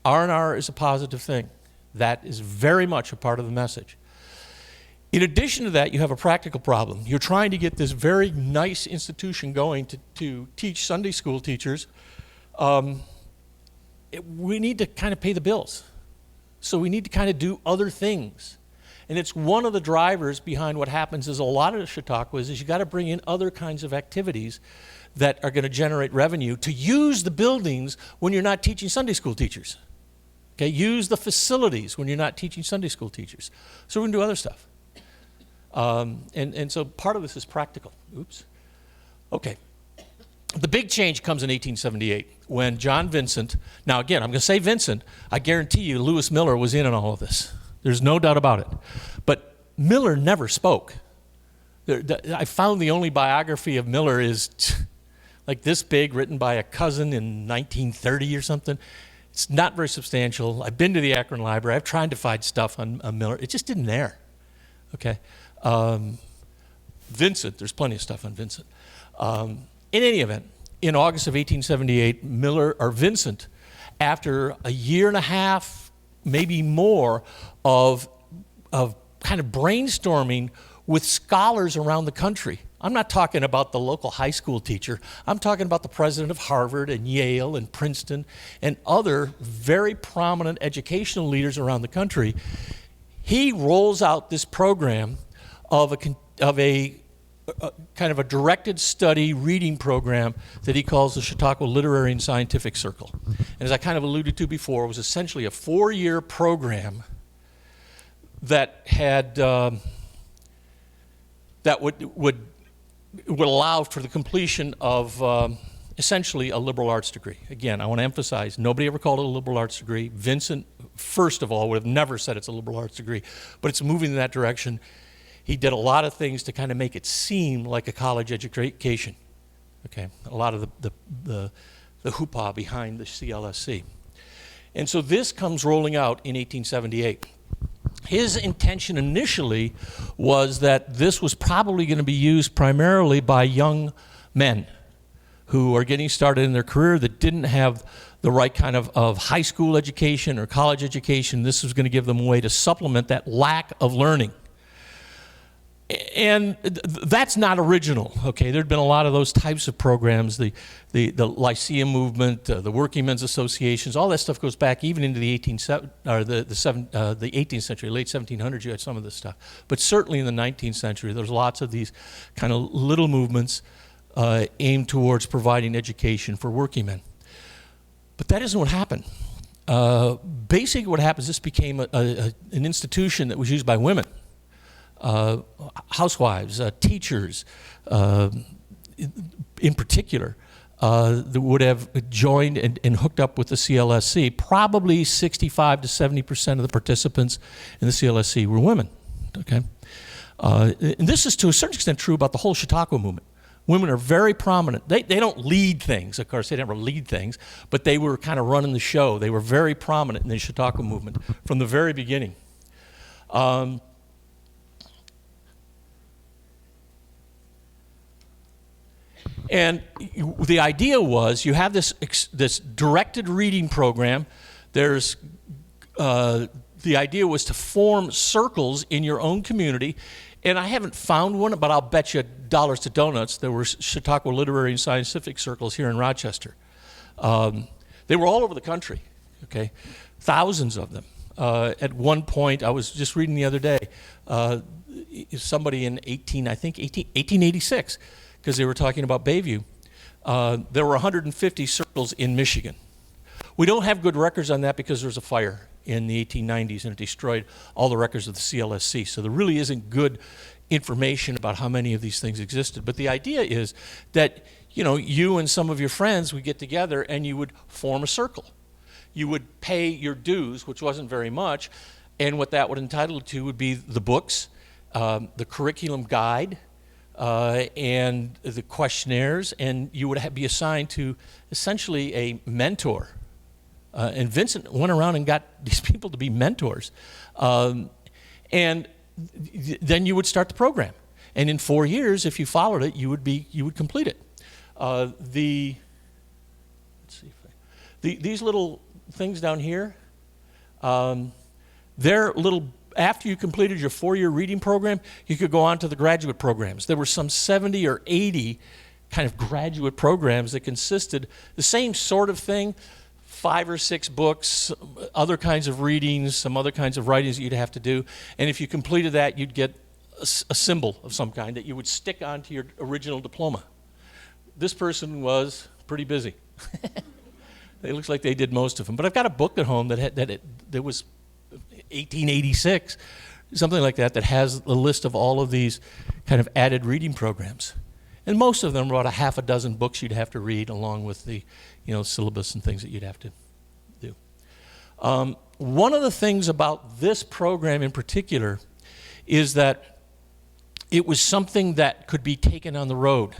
R&R is a positive thing. That is very much a part of the message. In addition to that, you have a practical problem. You're trying to get this very nice institution going to teach Sunday school teachers. We need to kind of pay the bills. So we need to kind of do other things. And it's one of the drivers behind what happens is a lot of the Chautauquas is you got to bring in other kinds of activities that are going to generate revenue to use the buildings when you're not teaching Sunday school teachers. Okay, use the facilities when you're not teaching Sunday school teachers. So we're going to do other stuff. And so part of this is practical. Oops. Okay. The big change comes in 1878 when John Vincent, now again, I'm going to say Vincent, I guarantee you Lewis Miller was in on all of this. There's no doubt about it. But Miller never spoke. I found the only biography of Miller is like this big, written by a cousin in 1930 or something. It's not very substantial. I've been to the Akron Library. I've tried to find stuff on Miller. It just isn't there. Okay. Vincent, there's plenty of stuff on Vincent. In any event, in August of 1878, Vincent, after a year and a half, maybe more, of kind of brainstorming with scholars around the country. I'm not talking about the local high school teacher. I'm talking about the president of Harvard and Yale and Princeton and other very prominent educational leaders around the country. He rolls out this program of a kind of a directed study reading program that he calls the Chautauqua Literary and Scientific Circle. And as I kind of alluded to before, it was essentially a 4-year program that had that would allow for the completion of essentially a liberal arts degree. Again, I want to emphasize, nobody ever called it a liberal arts degree. Vincent, first of all, would have never said it's a liberal arts degree, but it's moving in that direction. He did a lot of things to kind of make it seem like a college education. Okay, a lot of the hoopah behind the CLSC. And so this comes rolling out in 1878. His intention initially was that this was probably going to be used primarily by young men who are getting started in their career that didn't have the right kind of high school education or college education. This was going to give them a way to supplement that lack of learning. And that's not original, okay? There'd been a lot of those types of programs, the Lyceum movement, the Working Men's Associations, all that stuff goes back even into the 18th century, late 1700s. You had some of this stuff, but certainly in the 19th century, there's lots of these kind of little movements aimed towards providing education for working men. But that isn't what happened. Basically, what happens? This became an institution that was used by women. Housewives, teachers, in particular, that would have joined and hooked up with the CLSC. Probably 65 to 70% of the participants in the CLSC were women. Okay, and this is to a certain extent true about the whole Chautauqua movement. Women are very prominent. They don't lead things, of course. They never lead things, but they were kind of running the show. They were very prominent in the Chautauqua movement from the very beginning. And the idea was you have this directed reading program. There's the idea was to form circles in your own community. And I haven't found one, but I'll bet you dollars to donuts there were Chautauqua literary and scientific circles here in Rochester. They were all over the country, okay? Thousands of them. At one point, I was just reading the other day, somebody in 1886, because they were talking about Bayview, there were 150 circles in Michigan. We don't have good records on that because there was a fire in the 1890s and it destroyed all the records of the CLSC. So there really isn't good information about how many of these things existed. But the idea is that, you and some of your friends would get together and you would form a circle. You would pay your dues, which wasn't very much, and what that would entitle to would be the books, the curriculum guide, and the questionnaires, and you would be assigned to essentially a mentor. And Vincent went around and got these people to be mentors. And then you would start the program. And in 4 years, if you followed it, you would complete it. These little things down here, they're little, after you completed your 4-year reading program, you could go on to the graduate programs. There were some 70 or 80 kind of graduate programs that consisted the same sort of thing, 5 or 6 books, other kinds of readings, some other kinds of writings that you'd have to do. And if you completed that, you'd get a symbol of some kind that you would stick onto your original diploma. This person was pretty busy. It looks like they did most of them. But I've got a book at home that was 1886, something like that has a list of all of these kind of added reading programs. And most of them were about a half a dozen books you'd have to read along with the syllabus and things that you'd have to do. One of the things about this program in particular is that it was something that could be taken on the road.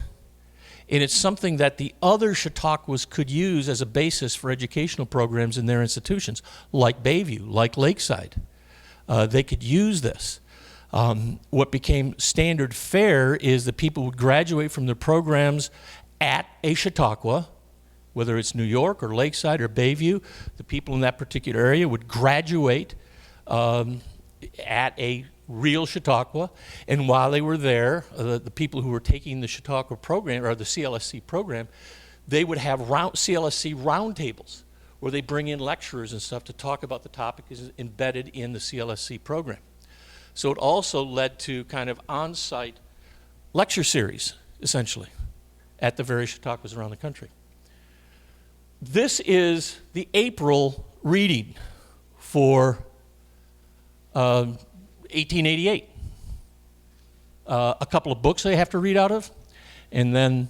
And it's something that the other Chautauquas could use as a basis for educational programs in their institutions, like Bayview, like Lakeside. They could use this. What became standard fare is that people would graduate from their programs at a Chautauqua, whether it's New York or Lakeside or Bayview. The people in that particular area would graduate at a real Chautauqua, and while they were there, the people who were taking the Chautauqua program, or the CLSC program, they would have CLSC roundtables where they bring in lecturers and stuff to talk about the topic is embedded in the CLSC program. So it also led to kind of on-site lecture series, essentially, at the various Chautauquas around the country. This is the April reading for 1888. A couple of books they have to read out of, and then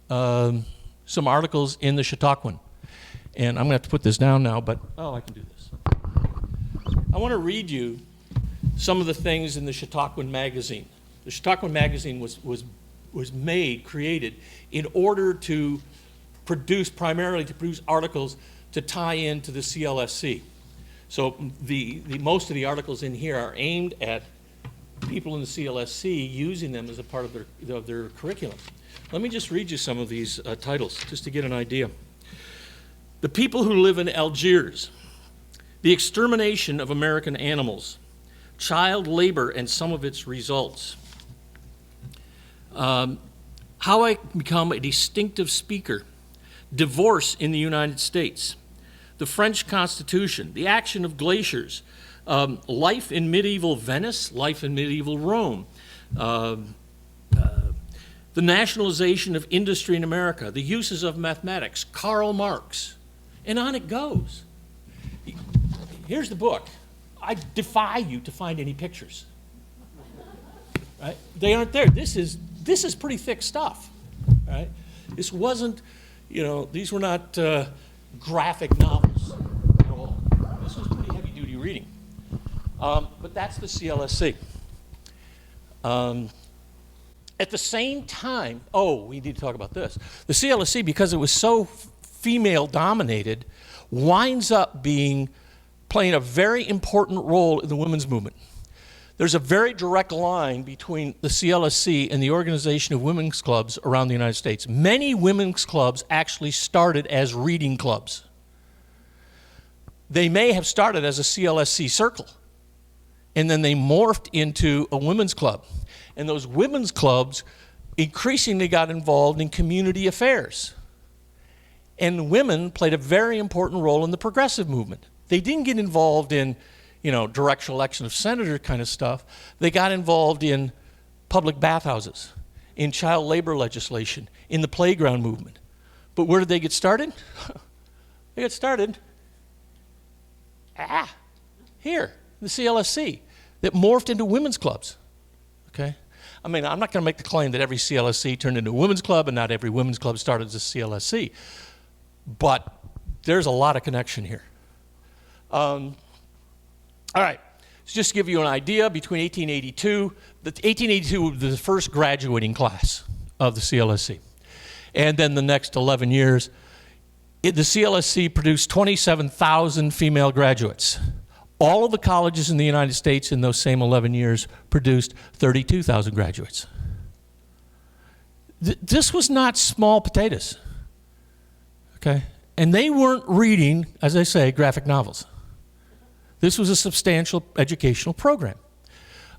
some articles in the Chautauquan. And I'm going to have to put this down now, but, I can do this. I want to read you some of the things in the Chautauquan magazine. The Chautauquan magazine was created in order to primarily to produce articles to tie into the CLSC. So the most of the articles in here are aimed at people in the CLSC using them as a part of their curriculum. Let me just read you some of these titles, just to get an idea. The People Who Live in Algiers, The Extermination of American Animals, Child Labor and Some of Its Results, How I Become a Distinctive Speaker, Divorce in the United States, The French Constitution, The Action of Glaciers, Life in Medieval Venice, Life in Medieval Rome, The Nationalization of Industry in America, The Uses of Mathematics, Karl Marx, and on it goes. Here's the book. I defy you to find any pictures. Right? They aren't there. This is pretty thick stuff. Right? This wasn't, these were not graphic novels at all. This was pretty heavy-duty reading. But that's the CLSC. At the same time, we need to talk about this. The CLSC, because it was so female-dominated, winds up playing a very important role in the women's movement. there's a very direct line between the CLSC and the organization of women's clubs around the United States. Many women's clubs actually started as reading clubs. They may have started as a CLSC circle, and then they morphed into a women's club. And those women's clubs increasingly got involved in community affairs. And women played a very important role in the progressive movement. They didn't get involved in, direct election of senator kind of stuff. They got involved in public bathhouses, in child labor legislation, in the playground movement. But where did they get started? They got started here, the CLSC, that morphed into women's clubs, okay? I mean, I'm not going to make the claim that every CLSC turned into a women's club and not every women's club started as a CLSC, but there's a lot of connection here. All right, so just to give you an idea, between 1882 was the first graduating class of the CLSC, and then the next 11 years, the CLSC produced 27,000 female graduates. All of the colleges in the United States in those same 11 years produced 32,000 graduates. This was not small potatoes, okay? And they weren't reading, as I say, graphic novels. This was a substantial educational program.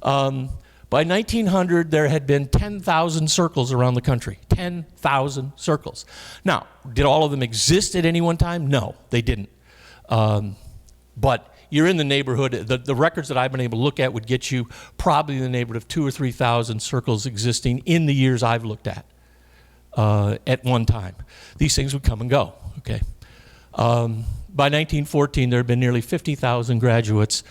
By 1900, there had been 10,000 circles around the country, 10,000 circles. Now, did all of them exist at any one time? No, they didn't. But you're in the neighborhood, the records that I've been able to look at would get you probably in the neighborhood of 2,000 or 3,000 circles existing in the years I've looked at one time. These things would come and go, okay? By 1914, there had been nearly 50,000 graduates.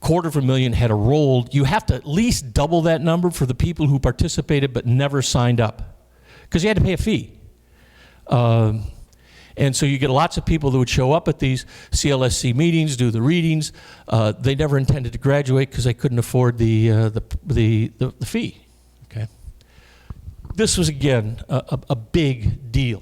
250,000 had enrolled. You have to at least double that number for the people who participated but never signed up, because you had to pay a fee. And so you get lots of people that would show up at these CLSC meetings, do the readings. They never intended to graduate because they couldn't afford the fee. Okay. This was, again, a big deal.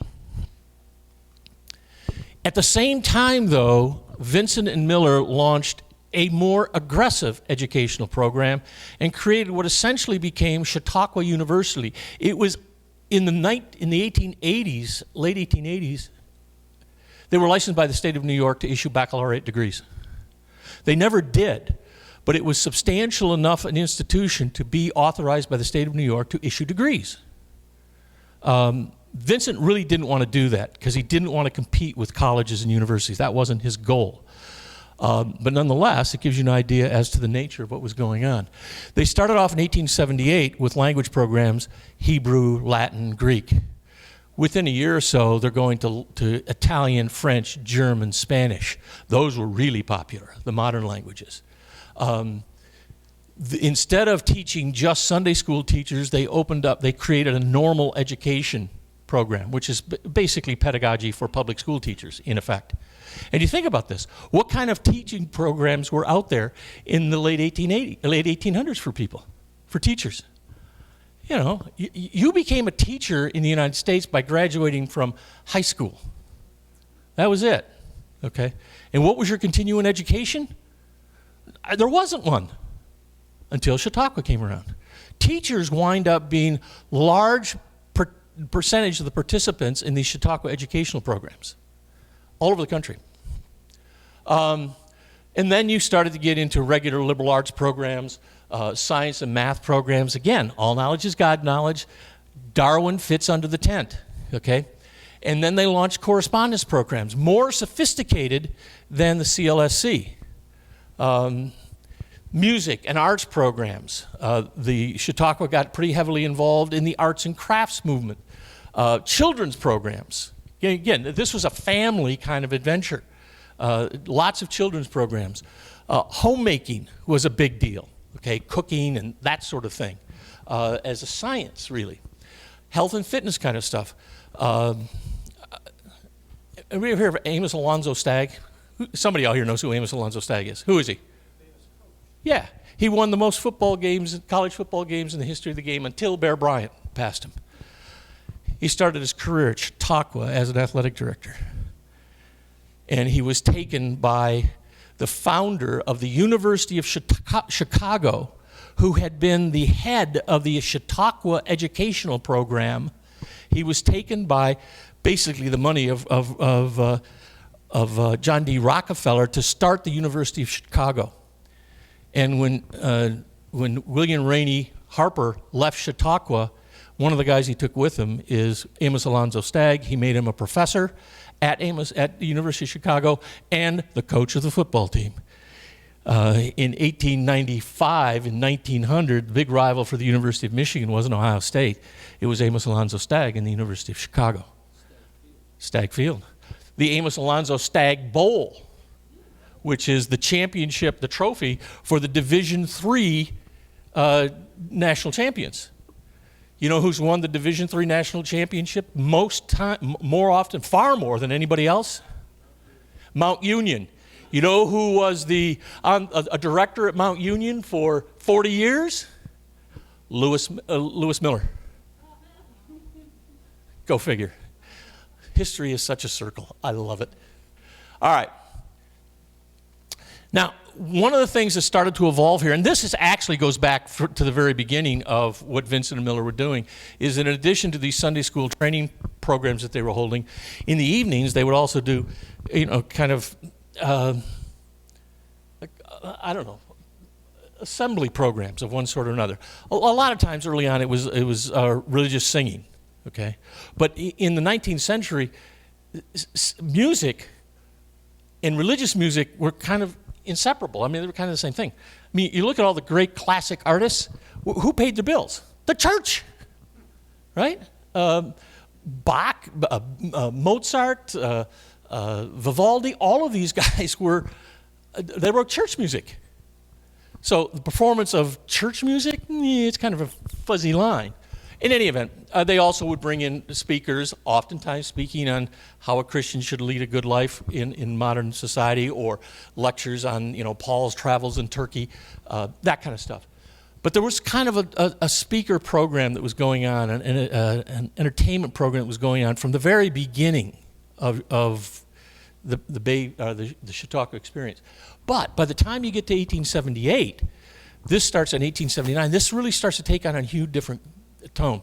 At the same time, though, Vincent and Miller launched a more aggressive educational program and created what essentially became Chautauqua University. It was in the 1880s, late 1880s, they were licensed by the state of New York to issue baccalaureate degrees. They never did, but it was substantial enough an institution to be authorized by the state of New York to issue degrees. Vincent really didn't want to do that because he didn't want to compete with colleges and universities. That wasn't his goal. But nonetheless, it gives you an idea as to the nature of what was going on. They started off in 1878 with language programs, Hebrew, Latin, Greek. Within a year or so, they're going to Italian, French, German, Spanish. Those were really popular, the modern languages. Instead of teaching just Sunday school teachers, they created a normal education program, which is basically pedagogy for public school teachers, in effect. And you think about this, what kind of teaching programs were out there in the late 1800s for people, for teachers? You know, you became a teacher in the United States by graduating from high school. That was it, okay? And what was your continuing education? There wasn't one until Chautauqua came around. Teachers wind up being large percentage of the participants in these Chautauqua educational programs all over the country. And then you started to get into regular liberal arts programs, science and math programs. Again, all knowledge is God knowledge. Darwin fits under the tent, okay? And then they launched correspondence programs, more sophisticated than the CLSC. Music and arts programs. The Chautauqua got pretty heavily involved in the arts and crafts movement. Children's programs. Again, this was a family kind of adventure. Lots of children's programs. Homemaking was a big deal, okay? Cooking and that sort of thing. As a science, really. Health and fitness kind of stuff. Have you ever heard of Amos Alonzo Stagg? Somebody out here knows who Amos Alonzo Stagg is. Who is he? Yeah, he won the most football games, college football games in the history of the game until Bear Bryant passed him. He started his career at Chautauqua as an athletic director. And he was taken by the founder of the University of Chicago, who had been the head of the Chautauqua educational program. He was taken by basically the money of John D. Rockefeller to start the University of Chicago. And when William Rainey Harper left Chautauqua, one of the guys he took with him is Amos Alonzo Stagg. He made him a professor at the University of Chicago and the coach of the football team. In 1895 and 1900, the big rival for the University of Michigan wasn't Ohio State. It was Amos Alonzo Stagg and the University of Chicago. Stagg Field. The Amos Alonzo Stagg Bowl, which is the championship, the trophy for the Division III national champions. You know who's won the Division III national championship more often, far more than anybody else? Mount Union. You know who was a director at Mount Union for 40 years? Lewis Miller. Go figure. History is such a circle. I love it. All right. Now, one of the things that started to evolve here, and this actually goes back to the very beginning of what Vincent and Miller were doing, is in addition to these Sunday school training programs that they were holding, in the evenings they would also do, kind of, assembly programs of one sort or another. A lot of times early on it was religious singing, okay? But in the 19th century, music and religious music were kind of inseparable. I mean, they were kind of the same thing. I mean, you look at all the great classic artists, who paid their bills? The church, right? Bach, Mozart, Vivaldi, all of these guys they wrote church music. So the performance of church music, it's kind of a fuzzy line. In any event, they also would bring in speakers, oftentimes speaking on how a Christian should lead a good life in modern society, or lectures on, Paul's travels in Turkey, that kind of stuff. But there was kind of a speaker program that was going on, an entertainment program that was going on from the very beginning of the Chautauqua experience. But by the time you get to 1878, this starts in 1879, this really starts to take on a huge different tone.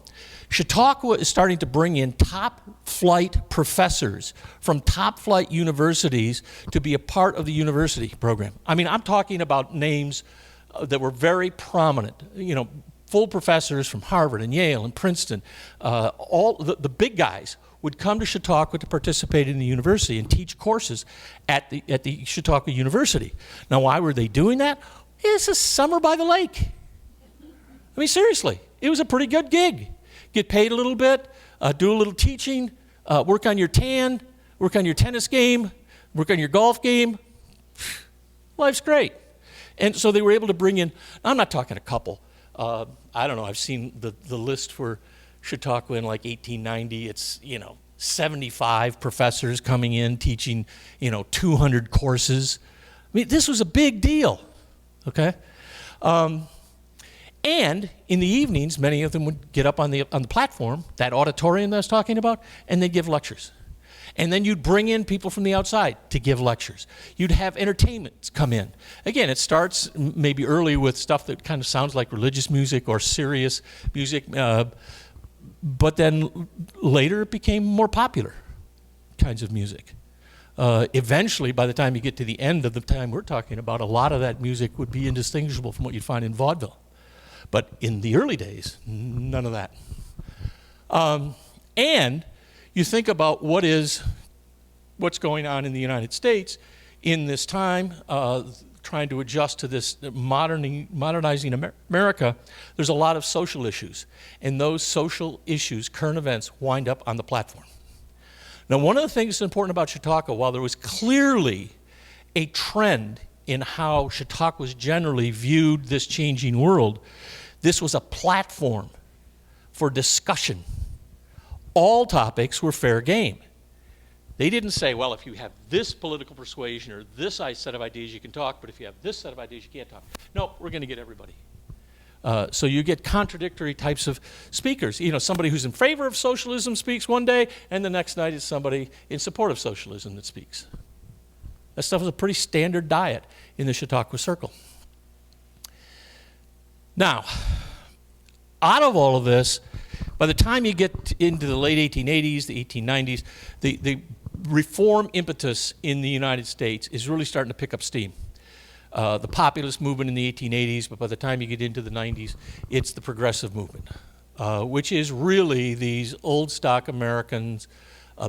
Chautauqua is starting to bring in top flight professors from top flight universities to be a part of the university program. I mean, I'm talking about names that were very prominent, full professors from Harvard and Yale and Princeton. All the big guys would come to Chautauqua to participate in the university and teach courses at the Chautauqua University. Now, why were they doing that? It's a summer by the lake. I mean, seriously. It was a pretty good gig. Get paid a little bit, do a little teaching, work on your tan, work on your tennis game, work on your golf game. Life's great. And so they were able to bring in, I'm not talking a couple. I don't know, I've seen the list for Chautauqua in like 1890. It's, 75 professors coming in teaching, 200 courses. I mean, this was a big deal, okay? And in the evenings, many of them would get up on the platform, that auditorium that I was talking about, and they'd give lectures. And then you'd bring in people from the outside to give lectures. You'd have entertainment come in. Again, it starts maybe early with stuff that kind of sounds like religious music or serious music, but then later it became more popular kinds of music. Eventually, by the time you get to the end of the time we're talking about, a lot of that music would be indistinguishable from what you'd find in vaudeville. But in the early days, none of that. And you think about what's going on in the United States in this time, trying to adjust to this modernizing America. There's a lot of social issues, and those social issues, current events, wind up on the platform. Now, one of the things that's important about Chautauqua, while there was clearly a trend in how Chautauquans generally viewed this changing world, this was a platform for discussion. All topics were fair game. They didn't say, well, if you have this political persuasion or this set of ideas, you can talk, but if you have this set of ideas, you can't talk. No, we're going to get everybody. So you get contradictory types of speakers. Somebody who's in favor of socialism speaks one day, and the next night is somebody in support of socialism that speaks. That stuff was a pretty standard diet in the Chautauqua Circle. Now, out of all of this, by the time you get into the late 1880s, the 1890s, the reform impetus in the United States is really starting to pick up steam. The populist movement in the 1880s, but by the time you get into the 90s, it's the progressive movement, which is really these old stock Americans,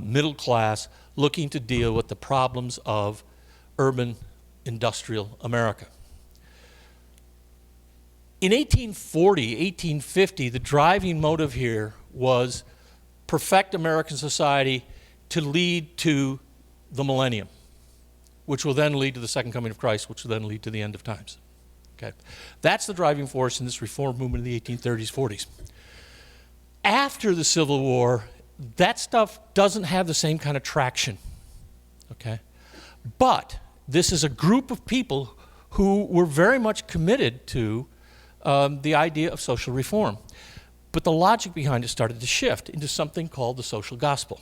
middle class, looking to deal with the problems of urban industrial America. In 1840, 1850, the driving motive here was perfect American society to lead to the millennium, which will then lead to the second coming of Christ, which will then lead to the end of times. Okay? That's the driving force in this reform movement in the 1830s, 40s. After the Civil War, that stuff doesn't have the same kind of traction. Okay? But this is a group of people who were very much committed to the idea of social reform. But the logic behind it started to shift into something called the social gospel.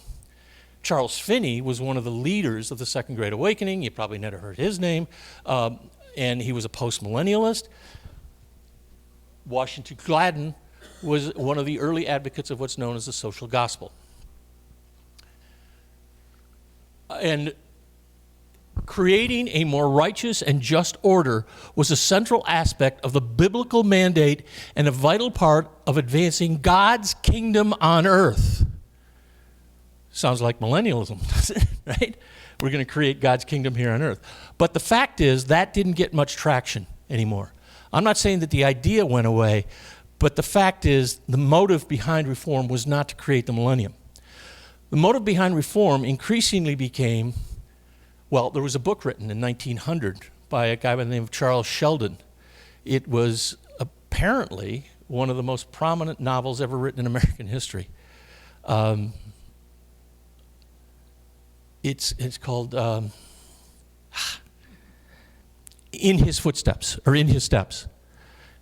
Charles Finney was one of the leaders of the Second Great Awakening. You probably never heard his name. And he was a post-millennialist. Washington Gladden was one of the early advocates of what's known as the social gospel. And creating a more righteous and just order was a central aspect of the biblical mandate and a vital part of advancing God's kingdom on earth. Sounds like millennialism, doesn't it? Right? We're going to create God's kingdom here on earth. But the fact is that didn't get much traction anymore. I'm not saying that the idea went away, but the fact is the motive behind reform was not to create the millennium. The motive behind reform increasingly became, well, there was a book written in 1900 by a guy by the name of Charles Sheldon. It was apparently one of the most prominent novels ever written in American history. It's called In His Footsteps, or In His Steps.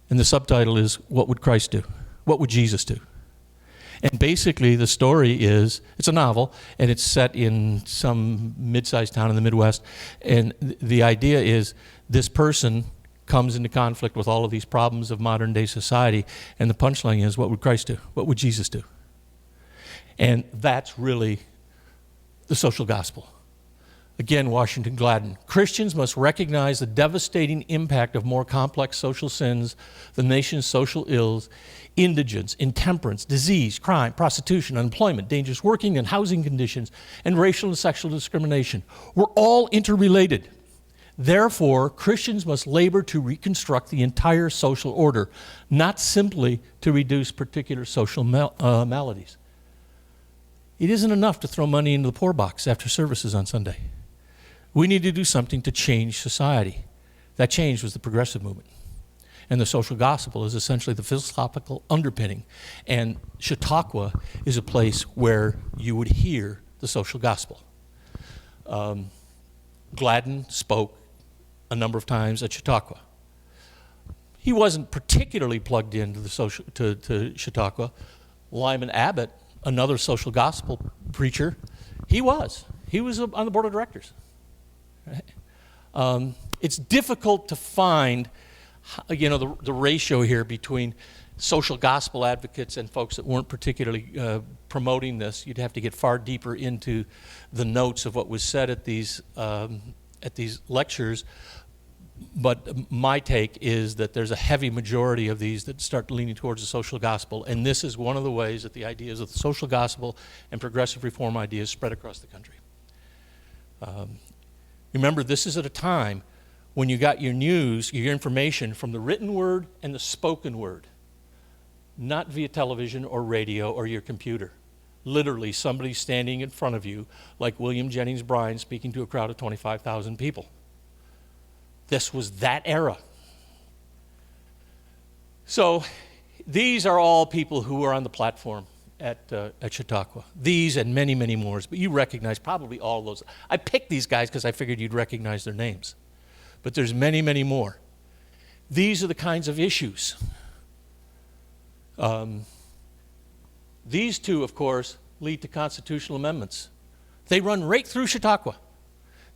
And the subtitle is, What Would Christ Do? What would Jesus do? And basically the story is, it's a novel, and it's set in some mid-sized town in the Midwest. And the idea is this person comes into conflict with all of these problems of modern day society. And the punchline is, what would Christ do? What would Jesus do? And that's really the social gospel. Again, Washington Gladden. Christians must recognize the devastating impact of more complex social sins, the nation's social ills, indigence, intemperance, disease, crime, prostitution, unemployment, dangerous working and housing conditions, and racial and sexual discrimination. We're all interrelated. Therefore, Christians must labor to reconstruct the entire social order, not simply to reduce particular social maladies. It isn't enough to throw money into the poor box after services on Sunday. We need to do something to change society. That change was the progressive movement. And the social gospel is essentially the philosophical underpinning. And Chautauqua is a place where you would hear the social gospel. Gladden spoke a number of times at Chautauqua. He wasn't particularly plugged into the to Chautauqua. Lyman Abbott, another social gospel preacher, he was on the board of directors. Right? It's difficult to find, the ratio here between social gospel advocates and folks that weren't particularly promoting this. You'd have to get far deeper into the notes of what was said at these lectures. But my take is that there's a heavy majority of these that start leaning towards the social gospel, and this is one of the ways that the ideas of the social gospel and progressive reform ideas spread across the country. Remember, this is at a time when you got your news, your information from the written word and the spoken word, not via television or radio or your computer. Literally, somebody standing in front of you, like William Jennings Bryan speaking to a crowd of 25,000 people. This was that era. So these are all people who were on the platform at Chautauqua. These and many, many more. But you recognize probably all those. I picked these guys because I figured you'd recognize their names. But there's many, many more. These are the kinds of issues. These two, of course, lead to constitutional amendments. They run right through Chautauqua.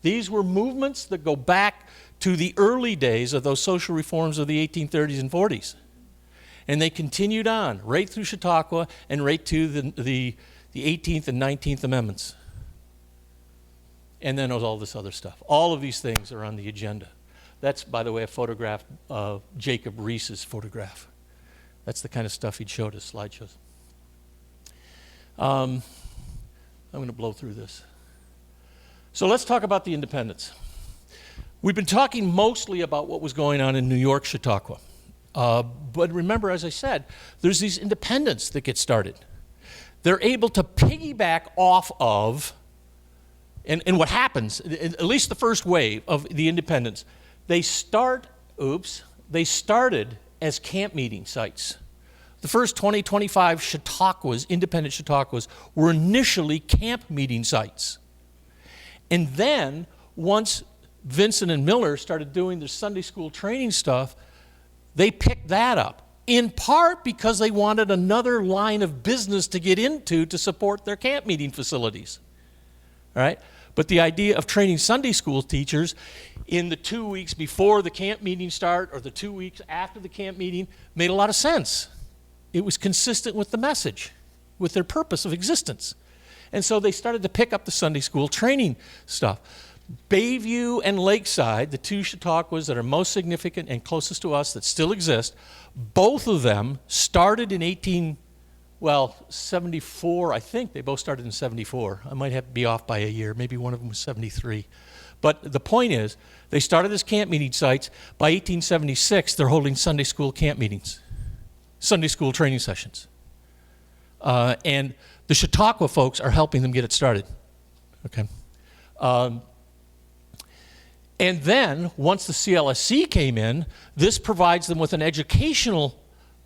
These were movements that go back to the early days of those social reforms of the 1830s and 40s. And they continued on right through Chautauqua and right to the 18th and 19th Amendments. And then there was all this other stuff. All of these things are on the agenda. That's, by the way, a photograph of Jacob Riis's photograph. That's the kind of stuff he'd showed us, slideshows. I'm going to blow through this. So let's talk about the independents. We've been talking mostly about what was going on in New York, Chautauqua. But remember, as I said, there's these independents that get started. They're able to piggyback off of, and what happens, at least the first wave of the independents, they started as camp meeting sites. The first 20, 25 Chautauquas, independent Chautauquas, were initially camp meeting sites. And then, once Vincent and Miller started doing their Sunday school training stuff, they picked that up, in part because they wanted another line of business to get into to support their camp meeting facilities. All right? But the idea of training Sunday school teachers in the 2 weeks before the camp meeting start or the 2 weeks after the camp meeting made a lot of sense. It was consistent with the message, with their purpose of existence. And so they started to pick up the Sunday school training stuff. Bayview and Lakeside, the two Chautauquas that are most significant and closest to us that still exist, both of them started in 74, I think. They both started in 74. I might have to be off by a year. Maybe one of them was 73. But the point is, they started as camp meeting sites. By 1876, they're holding Sunday school camp meetings, Sunday school training sessions. And the Chautauqua folks are helping them get it started. Okay. And then, once the CLSC came in, this provides them with an educational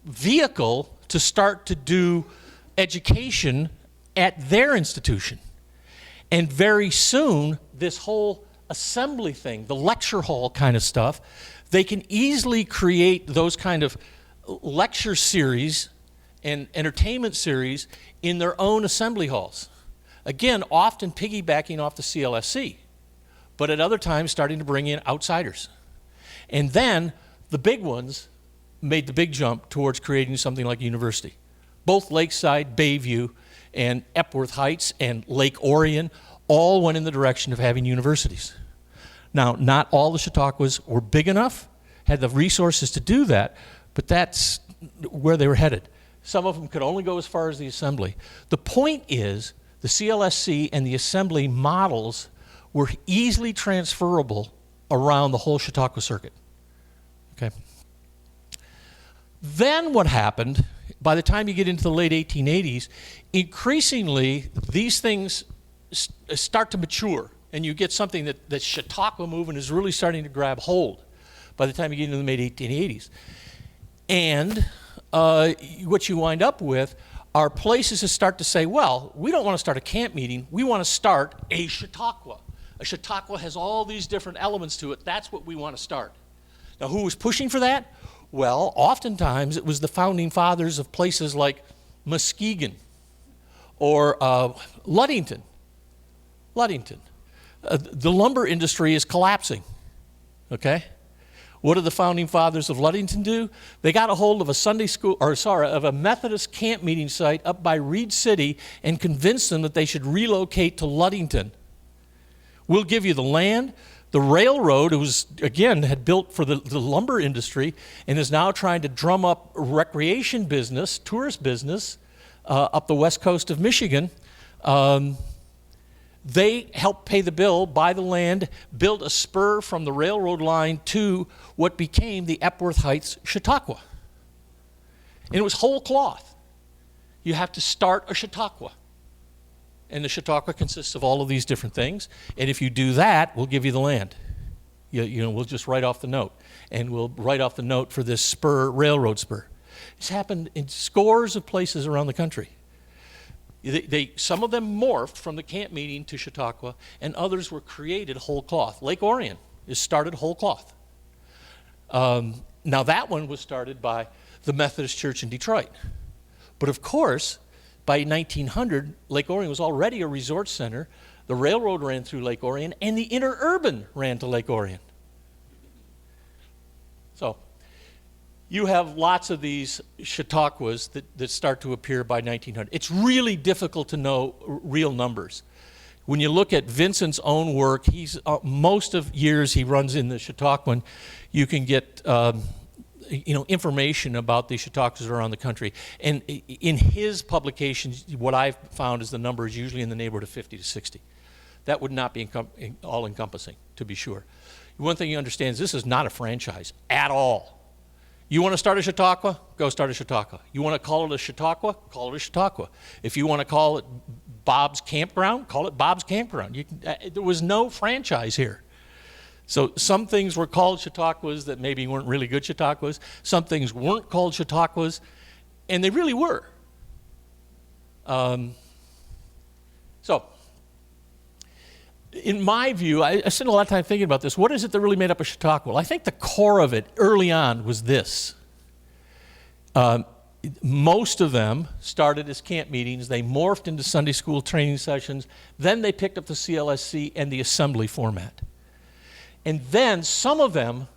vehicle to start to do education at their institution. And very soon, this whole assembly thing, the lecture hall kind of stuff, they can easily create those kind of lecture series and entertainment series in their own assembly halls. Again, often piggybacking off the CLSC, but at other times starting to bring in outsiders. And then the big ones made the big jump towards creating something like a university. Both Lakeside, Bayview, and Epworth Heights and Lake Orion all went in the direction of having universities. Now, not all the Chautauquas were big enough, had the resources to do that, but that's where they were headed. Some of them could only go as far as the assembly. The point is, the CLSC and the assembly models were easily transferable around the whole Chautauqua circuit. Okay. Then what happened, by the time you get into the late 1880s, increasingly these things start to mature, and you get something that the Chautauqua movement is really starting to grab hold by the time you get into the mid-1880s. And what you wind up with are places that start to say, well, we don't want to start a camp meeting, we want to start a Chautauqua. A Chautauqua has all these different elements to it. That's what we want to start. Now, who was pushing for that? Well, oftentimes it was the founding fathers of places like Muskegon or Ludington. The lumber industry is collapsing, okay? What did the founding fathers of Ludington do? They got a hold of of a Methodist camp meeting site up by Reed City and convinced them that they should relocate to Ludington. We'll give you the land. The railroad, it was, again, had built for the lumber industry and is now trying to drum up recreation business, tourist business, up the west coast of Michigan. They helped pay the bill, buy the land, build a spur from the railroad line to what became the Epworth Heights Chautauqua. And it was whole cloth. You have to start a Chautauqua. And the Chautauqua consists of all of these different things. And if you do that, we'll give you the land. We'll just write off the note. And we'll write off the note for this spur, railroad spur. It's happened in scores of places around the country. Some of them morphed from the camp meeting to Chautauqua, and others were created whole cloth. Lake Orion is started whole cloth. Now that one was started by the Methodist Church in Detroit. But of course, by 1900, Lake Orion was already a resort center. The railroad ran through Lake Orion, and the interurban ran to Lake Orion. So you have lots of these Chautauquas that start to appear by 1900. It's really difficult to know real numbers. When you look at Vincent's own work, he's most of years he runs in the Chautauquan, you can get information about the Chautauquas around the country. And in his publications, what I've found is the number is usually in the neighborhood of 50 to 60. That would not be all-encompassing, to be sure. One thing you understand is this is not a franchise at all. You want to start a Chautauqua? Go start a Chautauqua. You want to call it a Chautauqua? Call it a Chautauqua. If you want to call it Bob's Campground, call it Bob's Campground. There was no franchise here. So some things were called Chautauquas that maybe weren't really good Chautauquas. Some things weren't called Chautauquas, and they really were. So, in my view, I spent a lot of time thinking about this. What is it that really made up a Chautauqua? Well, I think the core of it early on was this. Most of them started as camp meetings. They morphed into Sunday school training sessions. Then they picked up the CLSC and the assembly format. And then some of them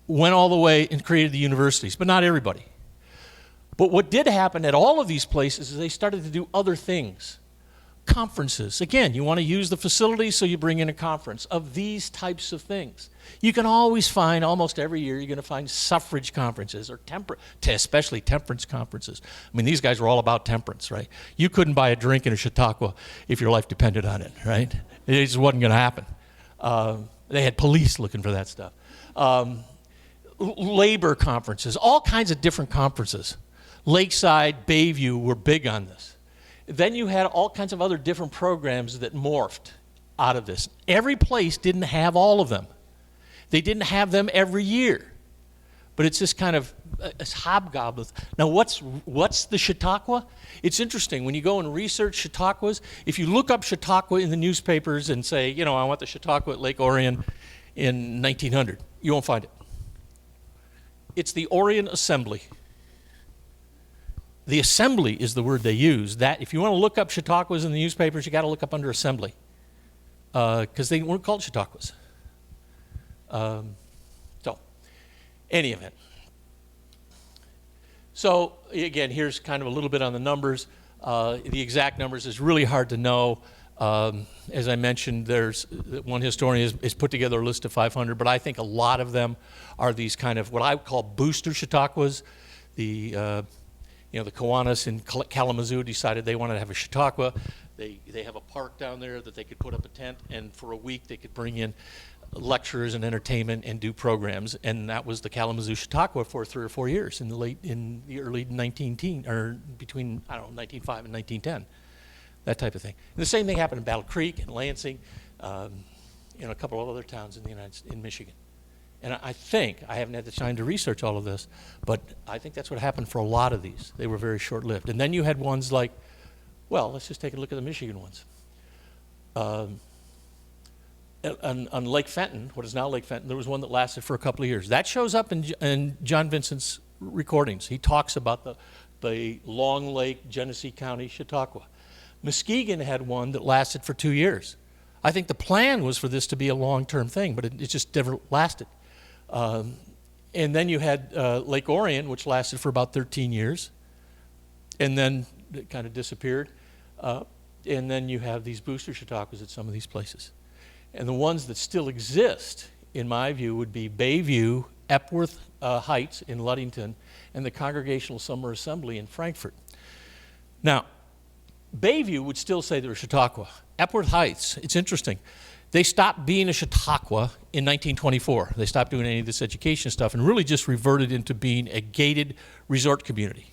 went all the way and created the universities, but not everybody. But what did happen at all of these places is they started to do other things. Conferences. Again, you want to use the facilities, so you bring in a conference of these types of things. You can always find, almost every year, you're going to find suffrage conferences or especially temperance conferences. I mean, these guys were all about temperance, right? You couldn't buy a drink in a Chautauqua if your life depended on it, right? It just wasn't going to happen. They had police looking for that stuff. Labor conferences, all kinds of different conferences. Lakeside, Bayview were big on this. Then you had all kinds of other different programs that morphed out of this. Every place didn't have all of them. They didn't have them every year. But it's this kind of hobgoblin. Now, what's the Chautauqua? It's interesting. When you go and research Chautauquas, if you look up Chautauqua in the newspapers and say, I want the Chautauqua at Lake Orion in 1900, you won't find it. It's the Orion Assembly. The assembly is the word they use. That if you want to look up Chautauquas in the newspapers, you got to look up under assembly, because they weren't called Chautauquas. So, any event. So again, here's kind of a little bit on the numbers. The exact numbers is really hard to know. As I mentioned, there's one historian has put together a list of 500, but I think a lot of them are these kind of what I call booster Chautauquas. The Kiwanis in Kalamazoo decided they wanted to have a Chautauqua. They have a park down there that they could put up a tent, and for a week they could bring in lecturers and entertainment and do programs, and that was the Kalamazoo Chautauqua for 3 or 4 years in the early 1910s, or between 1905 and 1910, that type of thing. And the same thing happened in Battle Creek and Lansing, a couple of other towns in Michigan. And I think, I haven't had the time to research all of this, but I think that's what happened for a lot of these. They were very short-lived. And then you had ones like, let's just take a look at the Michigan ones. On Lake Fenton, what is now Lake Fenton, there was one that lasted for a couple of years. That shows up in John Vincent's recordings. He talks about the Long Lake, Genesee County, Chautauqua. Muskegon had one that lasted for 2 years. I think the plan was for this to be a long-term thing, but it just never lasted. And then you had Lake Orion, which lasted for about 13 years, and then it kind of disappeared. And then you have these booster Chautauquas at some of these places. And the ones that still exist, in my view, would be Bayview, Epworth Heights in Ludington, and the Congregational Summer Assembly in Frankfort. Now, Bayview would still say they're a Chautauqua. Epworth Heights, it's interesting. They stopped being a Chautauqua in 1924. They stopped doing any of this education stuff and really just reverted into being a gated resort community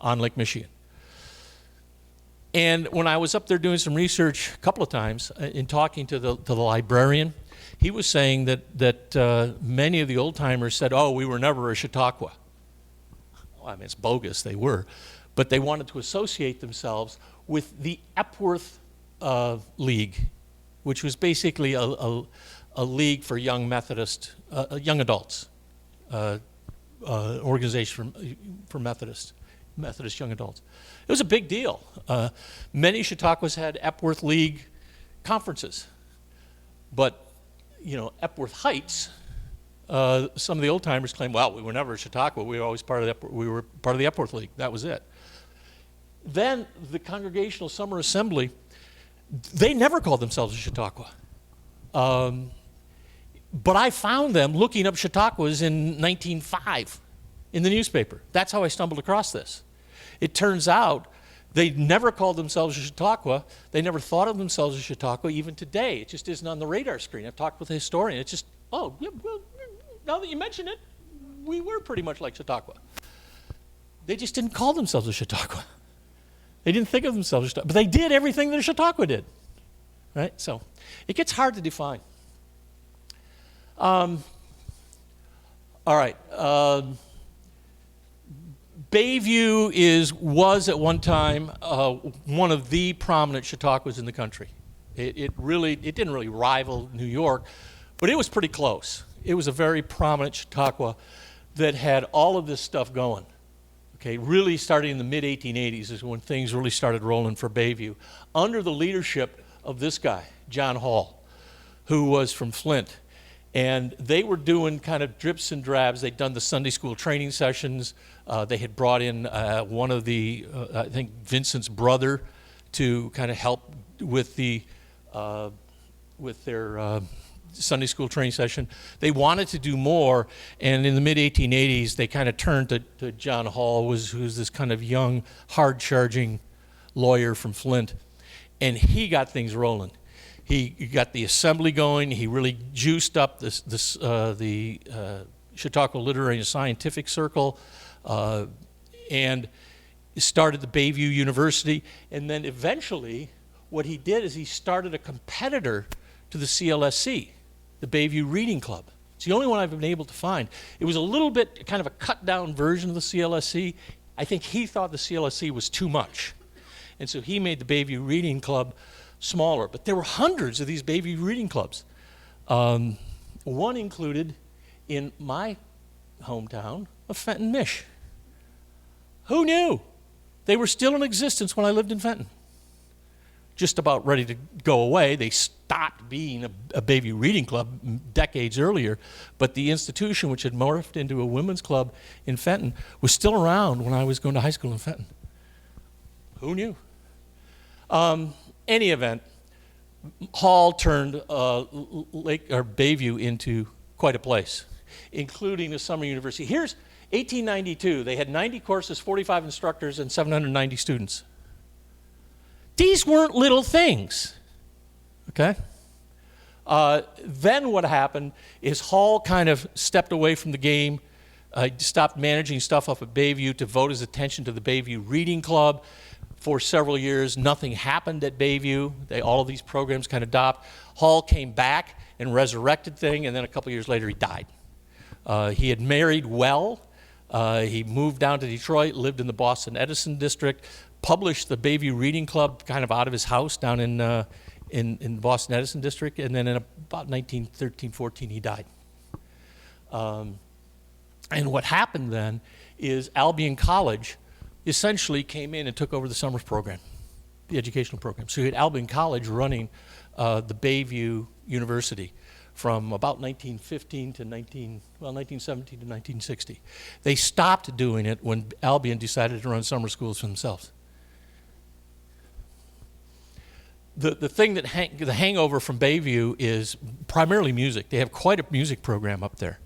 on Lake Michigan. And when I was up there doing some research a couple of times in talking to the librarian, he was saying that many of the old-timers said, we were never a Chautauqua. Well, I mean, it's bogus, they were. But they wanted to associate themselves with the Epworth League, which was basically a league for young Methodist, young adults, organization for Methodist young adults. It was a big deal. Many Chautauquas had Epworth League conferences, but Epworth Heights some of the old timers claim, well, we were never at Chautauqua. We were always we were part of the Epworth League. That was it. Then the Congregational Summer Assembly, they never called themselves a Chautauqua. But I found them looking up Chautauquas in 1905 in the newspaper. That's how I stumbled across this. It turns out they never called themselves a Chautauqua. They never thought of themselves as Chautauqua even today. It just isn't on the radar screen. I've talked with a historian. It's just, oh, yeah, well, now that you mention it, we were pretty much like Chautauqua. They just didn't call themselves a Chautauqua. They didn't think of themselves as Chautauqua, but they did everything that a Chautauqua did, right? So it gets hard to define. All right. Bayview was at one time one of the prominent Chautauquas in the country. It didn't really rival New York, but it was pretty close. It was a very prominent Chautauqua that had all of this stuff going. Okay, really starting in the mid-1880s is when things really started rolling for Bayview, under the leadership of this guy, John Hall, who was from Flint. And they were doing kind of drips and drabs. They'd done the Sunday school training sessions. They had brought in one of the, I think, Vincent's brother to kind of help with their Sunday school training session. They wanted to do more, and in the mid-1880s, they kind of turned to John Hall, who's this kind of young, hard-charging lawyer from Flint, and he got things rolling. He got the assembly going. He really juiced up the Chautauqua Literary and Scientific Circle, and started the Bayview University. And then eventually, what he did is he started a competitor to the CLSC, the Bayview Reading Club. It's the only one I've been able to find. It was a little bit kind of a cut-down version of the CLSC. I think he thought the CLSC was too much. And so he made the Bayview Reading Club smaller, but there were hundreds of these Bayview reading clubs. One included in my hometown of Fenton, Mich. Who knew? They were still in existence when I lived in Fenton. Just about ready to go away. They stopped being a Bayview reading club decades earlier, but the institution, which had morphed into a women's club in Fenton, was still around when I was going to high school in Fenton. Who knew? Any event, Hall turned Bayview into quite a place, including a summer university. Here's 1892. They had 90 courses, 45 instructors, and 790 students. These weren't little things, okay? Then what happened is Hall kind of stepped away from the game, stopped managing stuff up at Bayview to devote his attention to the Bayview Reading Club. For several years, nothing happened at Bayview. All of these programs kind of dropped. Hall came back and resurrected things, and then a couple years later, he died. He had married well. He moved down to Detroit, lived in the Boston Edison district, published the Bayview Reading Club kind of out of his house down in the Boston Edison district, and then in about 1913-14, he died. And what happened then is Albion College essentially came in and took over the summer program, the educational program. So you had Albion College running the Bayview University from about 1917 to 1960. They stopped doing it when Albion decided to run summer schools for themselves. The thing that the hangover from Bayview is primarily music. They have quite a music program up there.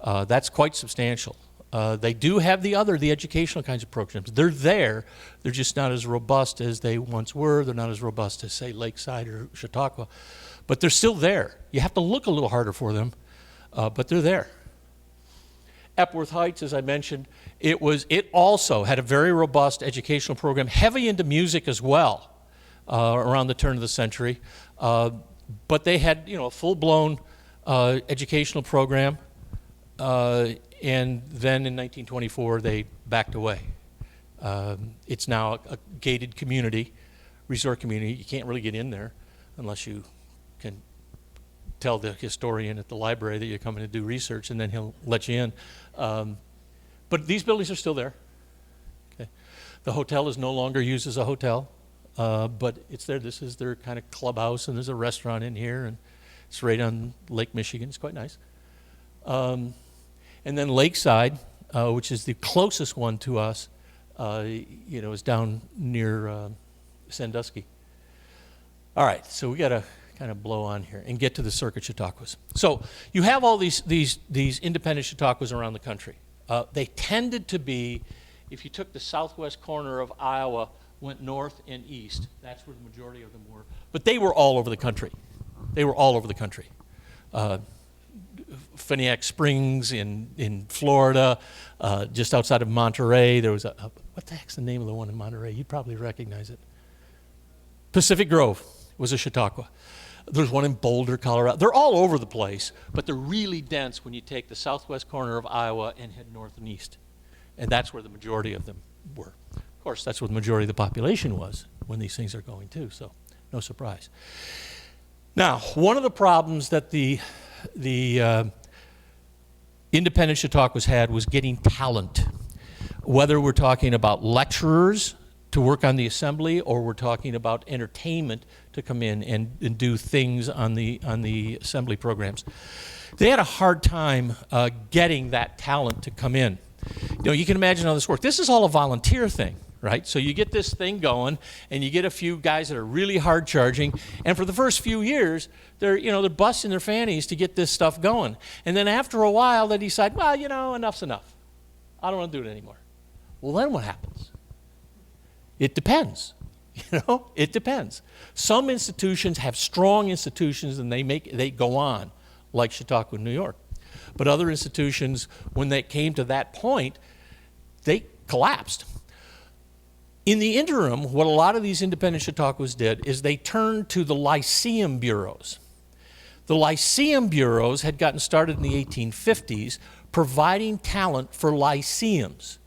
That's quite substantial. They do have the educational kinds of programs. They're there. They're just not as robust as they once were. They're not as robust as, say, Lakeside or Chautauqua. But they're still there. You have to look a little harder for them, but they're there. Epworth Heights, as I mentioned, it also had a very robust educational program, heavy into music as well, around the turn of the century. But they had, a full-blown educational program. And then in 1924, they backed away. It's now a gated community, resort community. You can't really get in there unless you can tell the historian at the library that you're coming to do research, and then he'll let you in. But these buildings are still there. Okay. The hotel is no longer used as a hotel, but it's there. This is their kind of clubhouse, and there's a restaurant in here, and it's right on Lake Michigan. It's quite nice. And then Lakeside, which is the closest one to us, is down near Sandusky. All right, so we got to kind of blow on here and get to the circuit Chautauquas. So you have all these independent Chautauquas around the country. They tended to be, if you took the southwest corner of Iowa, went north and east, that's where the majority of them were. But they were all over the country. They were all over the country. Finiak Springs in Florida, just outside of Monterey. There was what the heck's the name of the one in Monterey? You'd probably recognize it. Pacific Grove was a Chautauqua. There's one in Boulder, Colorado. They're all over the place, but they're really dense when you take the southwest corner of Iowa and head north and east. And that's where the majority of them were. Of course, that's where the majority of the population was when these things are going too, so no surprise. Now, one of the problems that the independent Chautauquas had was getting talent, whether we're talking about lecturers to work on the assembly or we're talking about entertainment to come in and do things on the assembly programs. They had a hard time getting that talent to come in. You can imagine how this worked. This is all a volunteer thing, right? So you get this thing going, and you get a few guys that are really hard charging, and for the first few years, they're busting their fannies to get this stuff going. And then after a while, they decide, well, enough's enough. I don't want to do it anymore. Well, then what happens? It depends. It depends. Some institutions have strong institutions, and they go on, like Chautauqua, New York. But other institutions, when they came to that point, they collapsed. In the interim, what a lot of these independent Chautauquas did is they turned to the lyceum bureaus. The lyceum bureaus had gotten started in the 1850s, providing talent for lyceums.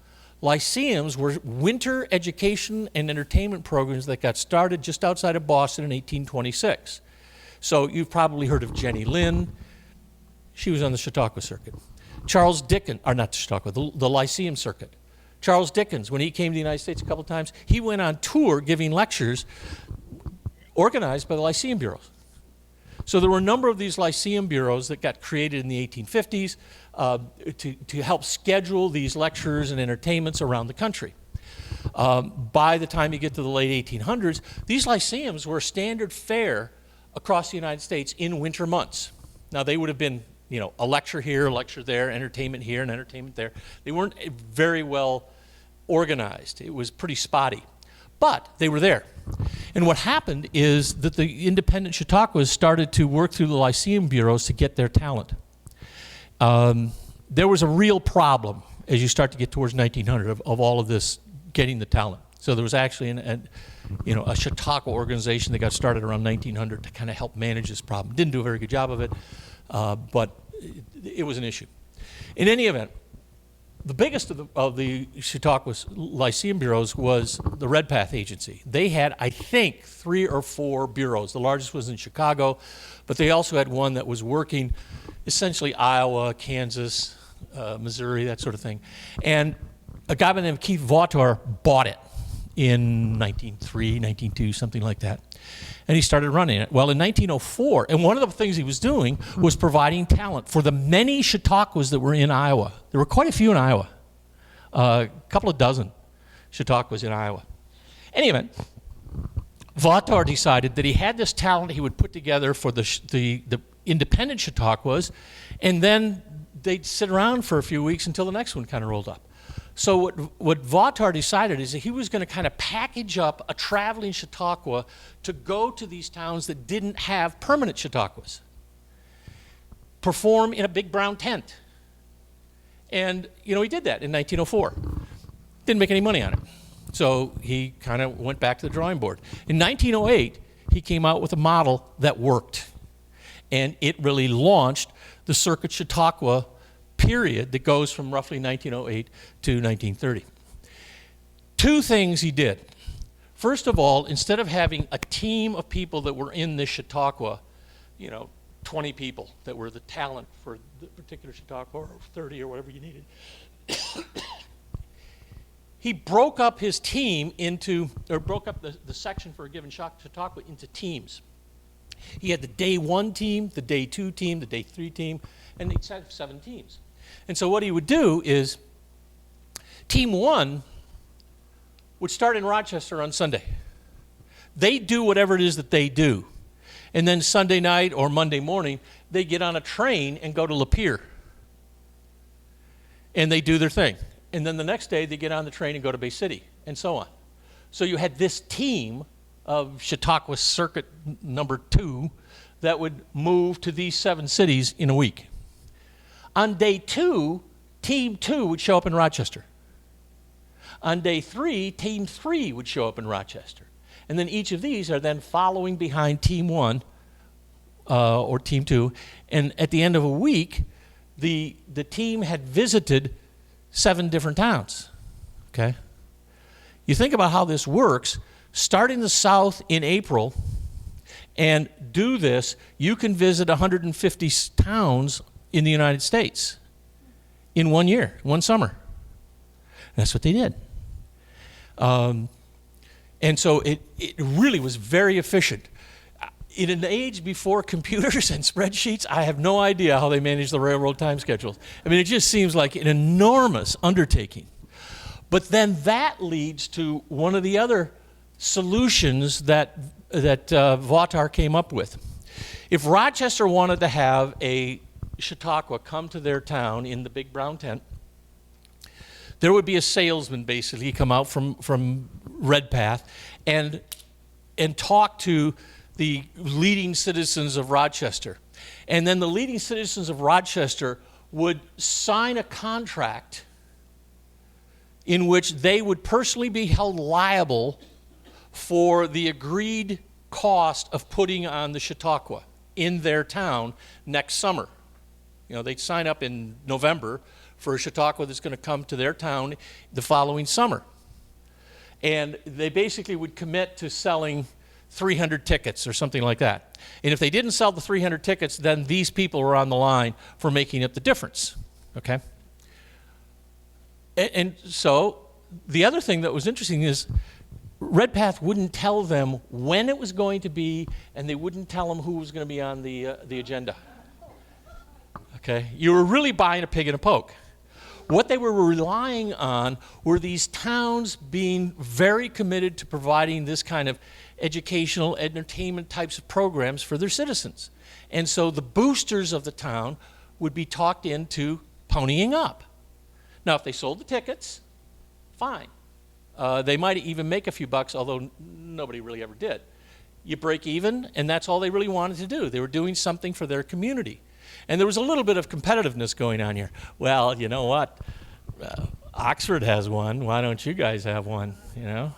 Lyceums were winter education and entertainment programs that got started just outside of Boston in 1826. So you've probably heard of Jenny Lind. She was on the Chautauqua circuit. Charles Dickens, or not the Chautauqua, the Lyceum circuit. Charles Dickens, when he came to the United States a couple times, he went on tour giving lectures organized by the Lyceum bureaus. So there were a number of these Lyceum bureaus that got created in the 1850s to help schedule these lectures and entertainments around the country. By the time you get to the late 1800s, these Lyceums were standard fare across the United States in winter months. Now they would have been a lecture here, a lecture there, entertainment here, and entertainment there. They weren't very well organized. It was pretty spotty. But they were there. And what happened is that the independent Chautauquas started to work through the Lyceum bureaus to get their talent. There was a real problem as you start to get towards 1900 of all of this getting the talent. So there was actually a Chautauqua organization that got started around 1900 to kind of help manage this problem. Didn't do a very good job of it, but it was an issue. In any event, the biggest of the Chautauqua's Lyceum bureaus was the Redpath Agency. They had, I think, 3 or 4 bureaus. The largest was in Chicago, but they also had one that was working essentially Iowa, Kansas, Missouri, that sort of thing. And a guy by the name of Keith Vaughter bought it in 1903, 1902, something like that. And he started running it. Well, in 1904, and one of the things he was doing was providing talent for the many Chautauquas that were in Iowa. There were quite a few in Iowa, a couple of dozen Chautauquas in Iowa. Anyway, Vaughter decided that he had this talent he would put together for the independent Chautauquas, and then they'd sit around for a few weeks until the next one kind of rolled up. So what Vaughter decided is that he was going to kind of package up a traveling Chautauqua to go to these towns that didn't have permanent Chautauquas, perform in a big brown tent. And, he did that in 1904. Didn't make any money on it. So he kind of went back to the drawing board. In 1908, he came out with a model that worked. And it really launched the Circuit Chautauqua period that goes from roughly 1908 to 1930. 2 things he did. First of all, instead of having a team of people that were in this Chautauqua, 20 people that were the talent for the particular Chautauqua, or 30 or whatever you needed, he broke up his team broke up the section for a given Chautauqua into teams. He had the day 1 team, the day 2 team, the day 3 team, and he'd have 7 teams. And so what he would do is team 1 would start in Rochester on Sunday. They do whatever it is that they do. And then Sunday night or Monday morning, they get on a train and go to Lapeer. And they do their thing. And then the next day, they get on the train and go to Bay City, and so on. So you had this team of Chautauqua Circuit number 2 that would move to these 7 cities in a week. On day 2, team 2 would show up in Rochester. On day 3, team 3 would show up in Rochester. And then each of these are then following behind team 1 or team 2. And at the end of a week, the team had visited 7 different towns, okay? You think about how this works. Start in the South in April and do this, you can visit 150 towns in the United States in 1 year, 1 summer. That's what they did. And so it really was very efficient. In an age before computers and spreadsheets, I have no idea how they managed the railroad time schedules. I mean, it just seems like an enormous undertaking. But then that leads to one of the other solutions that Vaughtar came up with. If Rochester wanted to have a Chautauqua come to their town in the big brown tent, there would be a salesman basically come out from Redpath and talk to the leading citizens of Rochester. And then the leading citizens of Rochester would sign a contract in which they would personally be held liable for the agreed cost of putting on the Chautauqua in their town next summer. You know, they'd sign up in November for a Chautauqua that's going to come to their town the following summer. And they basically would commit to selling 300 tickets or something like that. And if they didn't sell the 300 tickets, then these people were on the line for making up the difference, okay? And so the other thing that was interesting is Redpath wouldn't tell them when it was going to be, and they wouldn't tell them who was going to be on the agenda. Okay? You were really buying a pig in a poke. What they were relying on were these towns being very committed to providing this kind of educational, entertainment types of programs for their citizens. And so the boosters of the town would be talked into ponying up. Now, if they sold the tickets, fine. They might even make a few bucks, although nobody really ever did. You break even, and that's all they really wanted to do. They were doing something for their community. And there was a little bit of competitiveness going on here. Well, you know what? Oxford has one. Why don't you guys have one? You know,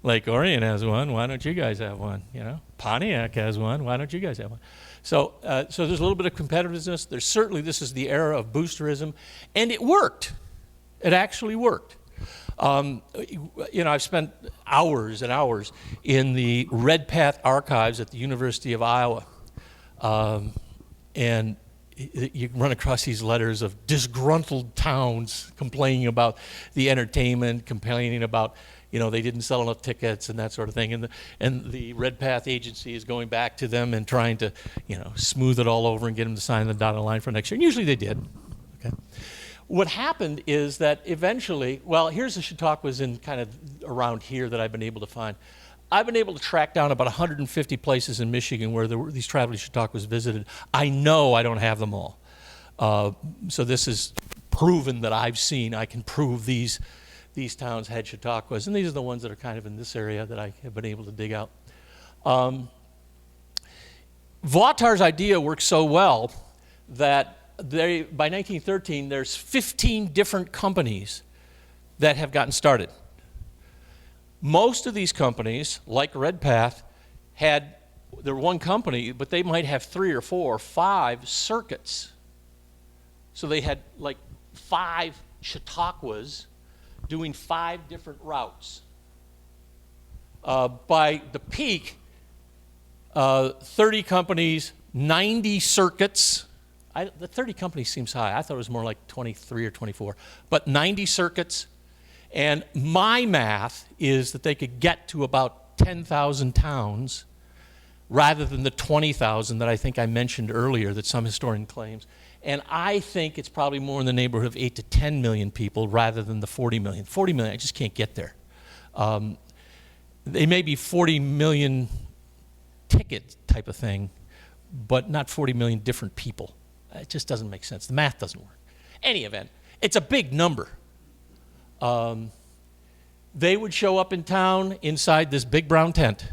Lake Orion has one. Why don't you guys have one? You know, Pontiac has one. Why don't you guys have one? So there's a little bit of competitiveness. There's certainly, this is the era of boosterism, and it worked. It actually worked. You know, I've spent hours and hours in the Redpath archives at the University of Iowa, and you run across these letters of disgruntled towns complaining about the entertainment, complaining about, you know, they didn't sell enough tickets and that sort of thing, and the Redpath agency is going back to them and trying to, you know, smooth it all over and get them to sign the dotted line for next year. And usually they did. Okay. What happened is that eventually, well, here's the Chautauquas in kind of around here that I've been able to find. I've been able to track down about 150 places in Michigan where these traveling Chautauquas visited. I know I don't have them all. So this is proven that I've seen. I can prove these towns had Chautauquas, and these are the ones that are kind of in this area that I have been able to dig out. Vaughtar's idea worked so well that by 1913, there's 15 different companies that have gotten started. Most of these companies, like Redpath, they're one company, but they might have 3 or 4 or 5 circuits. So they had like 5 Chautauquas doing 5 different routes. By the peak, 30 companies, 90 circuits. The 30 companies seems high. I thought it was more like 23 or 24. But 90 circuits. And my math is that they could get to about 10,000 towns rather than the 20,000 that I think I mentioned earlier that some historian claims. And I think it's probably more in the neighborhood of 8 to 10 million people rather than the 40 million. 40 million, I just can't get there. They may be 40 million ticket type of thing, but not 40 million different people. It just doesn't make sense. The math doesn't work. Any event, it's a big number. They would show up in town inside this big brown tent.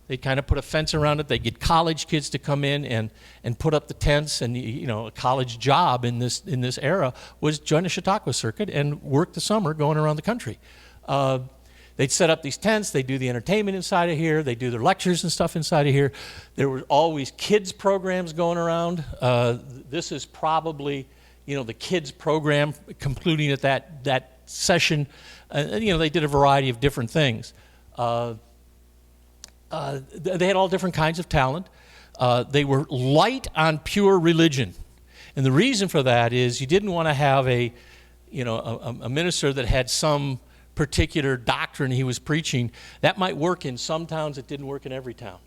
They'd kind of put a fence around it. They'd get college kids to come in and put up the tents. And a college job in this era was join the Chautauqua circuit and work the summer going around the country. They'd set up these tents. They'd do the entertainment inside of here. They'd do their lectures and stuff inside of here. There were always kids programs going around. This is probably, the kids program concluding at that session. They did a variety of different things. They had all different kinds of talent. They were light on pure religion. And the reason for that is you didn't want to have a minister that had some particular doctrine he was preaching. That might work in some towns. It didn't work in every town.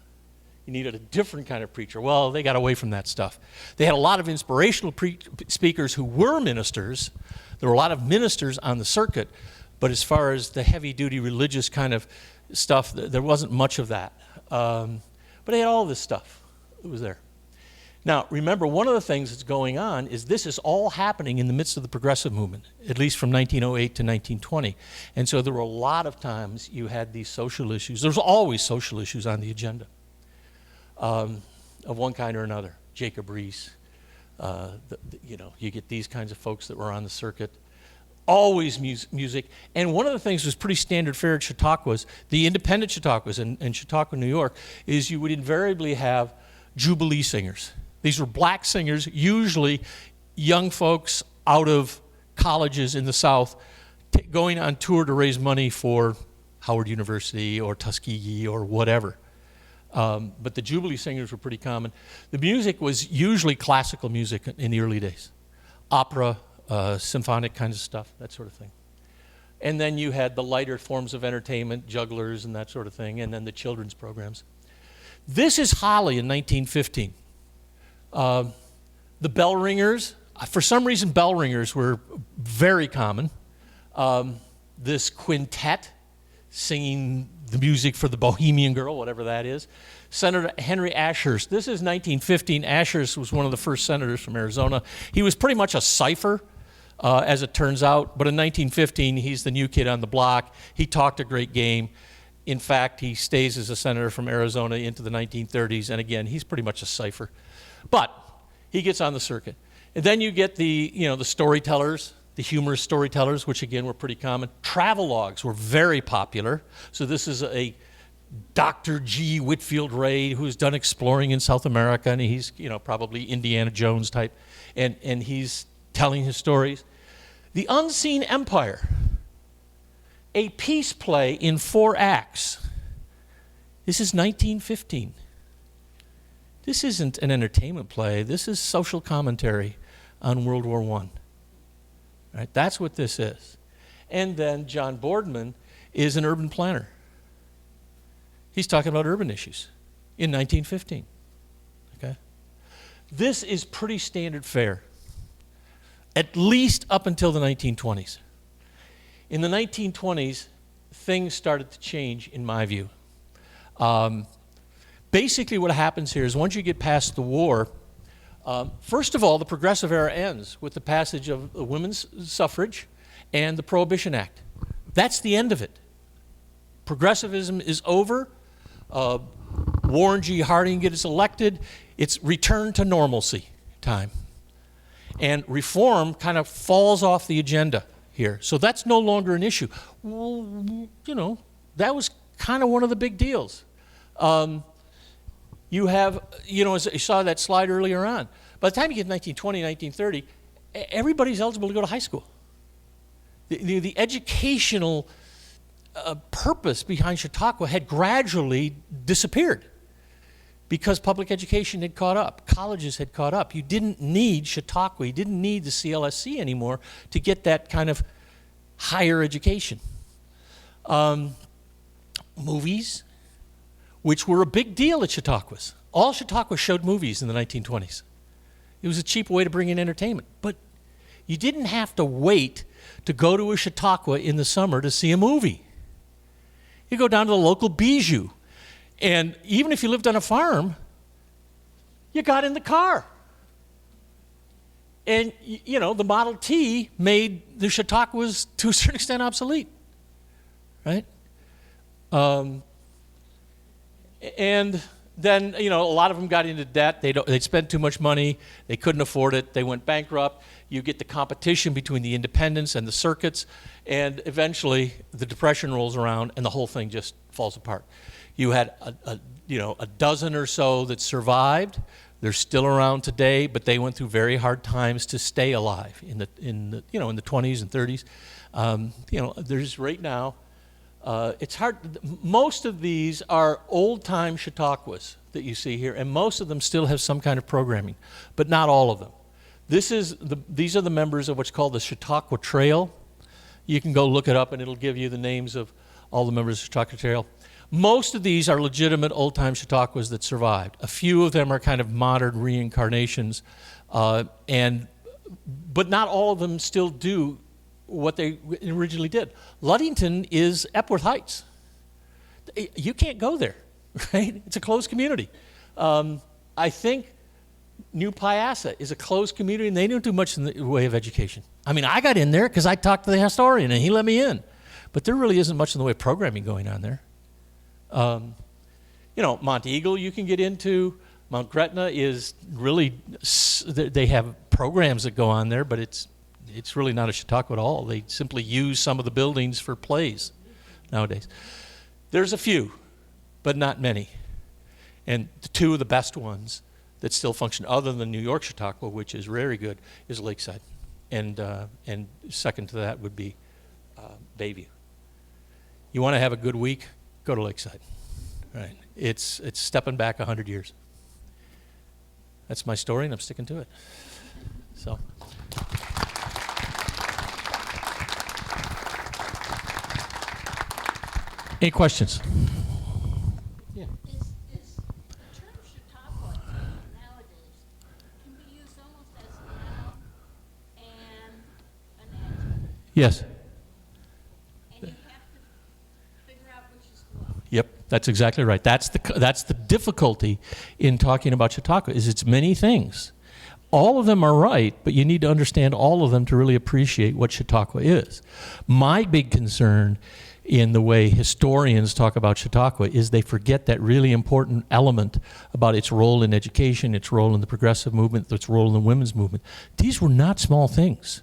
You needed a different kind of preacher. Well, they got away from that stuff. They had a lot of inspirational speakers who were ministers. There were a lot of ministers on the circuit. But as far as the heavy-duty religious kind of stuff, there wasn't much of that. But they had all this stuff that was there. Now, remember, one of the things that's going on is this is all happening in the midst of the progressive movement, at least from 1908 to 1920. And so there were a lot of times you had these social issues. There's always social issues on the agenda of one kind or another. Jacob Riis, you get these kinds of folks that were on the circuit. Always music. And one of the things that was pretty standard fare at Chautauquas, the independent Chautauquas in Chautauqua, New York, is you would invariably have Jubilee singers. These were black singers, usually young folks out of colleges in the South, going on tour to raise money for Howard University or Tuskegee or whatever. But the Jubilee singers were pretty common. The music was usually classical music in the early days. Opera, symphonic kinds of stuff, that sort of thing. And then you had the lighter forms of entertainment, jugglers and that sort of thing, and then the children's programs. This is Holly in 1915. The bell ringers, for some reason bell ringers were very common. This quintet singing the music for the Bohemian Girl, whatever that is. Senator Henry Ashurst, this is 1915. Ashurst was one of the first senators from Arizona. He was pretty much a cipher, as it turns out, but in 1915, he's the new kid on the block. He talked a great game. In fact, he stays as a senator from Arizona into the 1930s, and again, he's pretty much a cipher. But he gets on the circuit. And then you get the storytellers, the humorous storytellers, which again were pretty common. Travelogues were very popular. So this is a Dr. G. Whitfield Ray who's done exploring in South America, and he's probably Indiana Jones type, and he's telling his stories. The Unseen Empire, a peace play in 4 acts. This is 1915. This isn't an entertainment play. This is social commentary on World War I. Right? That's what this is. And then John Boardman is an urban planner. He's talking about urban issues in 1915. Okay? This is pretty standard fare, at least up until the 1920s. In the 1920s, things started to change, in my view. Basically what happens here is once you get past the war, first of all, the progressive era ends with the passage of the women's suffrage and the Prohibition Act. That's the end of it. Progressivism is over. Warren G. Harding gets elected. It's return to normalcy time. And reform kind of falls off the agenda here. So that's no longer an issue. Well, that was kind of one of the big deals. You have, as you saw that slide earlier on, by the time you get 1920, 1930, everybody's eligible to go to high school. The educational purpose behind Chautauqua had gradually disappeared because public education had caught up. Colleges had caught up. You didn't need Chautauqua. You didn't need the CLSC anymore to get that kind of higher education. Movies which were a big deal at Chautauquas. All Chautauqua showed movies in the 1920s. It was a cheap way to bring in entertainment. But you didn't have to wait to go to a Chautauqua in the summer to see a movie. You go down to the local bijou. And even if you lived on a farm, you got in the car. And, you know, the Model T made the Chautauquas, to a certain extent, obsolete. Right? And then, you know, a lot of them got into debt. They'd spent too much money. They couldn't afford it. They went bankrupt. You get the competition between the independents and the circuits. And eventually, the Depression rolls around, and the whole thing just falls apart. You had, a dozen or so that survived. They're still around today, but they went through very hard times to stay alive in the 20s and 30s. There's right now. It's hard. Most of these are old-time Chautauquas that you see here, and most of them still have some kind of programming, but not all of them. These are the members of what's called the Chautauqua Trail. You can go look it up, and it'll give you the names of all the members of the Chautauqua Trail. Most of these are legitimate old-time Chautauquas that survived. A few of them are kind of modern reincarnations, but not all of them still do what they originally did. Ludington is Epworth Heights. You can't go there, right? It's a closed community. I think New Pyasa is a closed community, and they don't do much in the way of education. I mean, I got in there because I talked to the historian, and he let me in. But there really isn't much in the way of programming going on there. Monteagle you can get into. Mount Gretna is really, they have programs that go on there, but it's really not a Chautauqua at all. They simply use some of the buildings for plays nowadays. There's a few, but not many. And the two of the best ones that still function, other than New York Chautauqua, which is very good, is Lakeside. And second to that would be Bayview. You want to have a good week? Go to Lakeside. Right? It's stepping back 100 years. That's my story, and I'm sticking to it. So. Any questions? Yeah. Is the term Chautauqua nowadays can be used almost as a noun and an adjective? Yes. And you have to figure out which is what. Yep, that's exactly right. That's the difficulty in talking about Chautauqua, is it's many things. All of them are right, but you need to understand all of them to really appreciate what Chautauqua is. My big concern in the way historians talk about Chautauqua is they forget that really important element about its role in education, its role in the progressive movement, its role in the women's movement. These were not small things.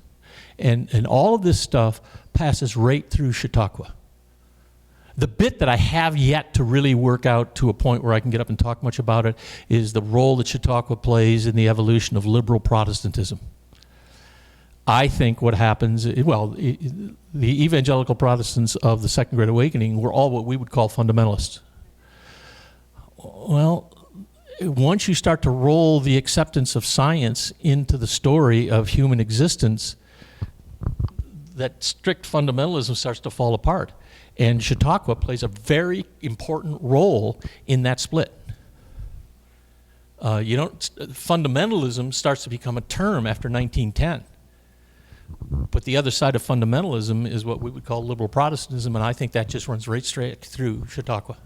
And all of this stuff passes right through Chautauqua. The bit that I have yet to really work out to a point where I can get up and talk much about it is the role that Chautauqua plays in the evolution of liberal Protestantism. I think what happens, the evangelical Protestants of the Second Great Awakening were all what we would call fundamentalists. Well, once you start to roll the acceptance of science into the story of human existence, that strict fundamentalism starts to fall apart. And Chautauqua plays a very important role in that split. Fundamentalism starts to become a term after 1910. But the other side of fundamentalism is what we would call liberal Protestantism, and I think that just runs right straight through Chautauqua.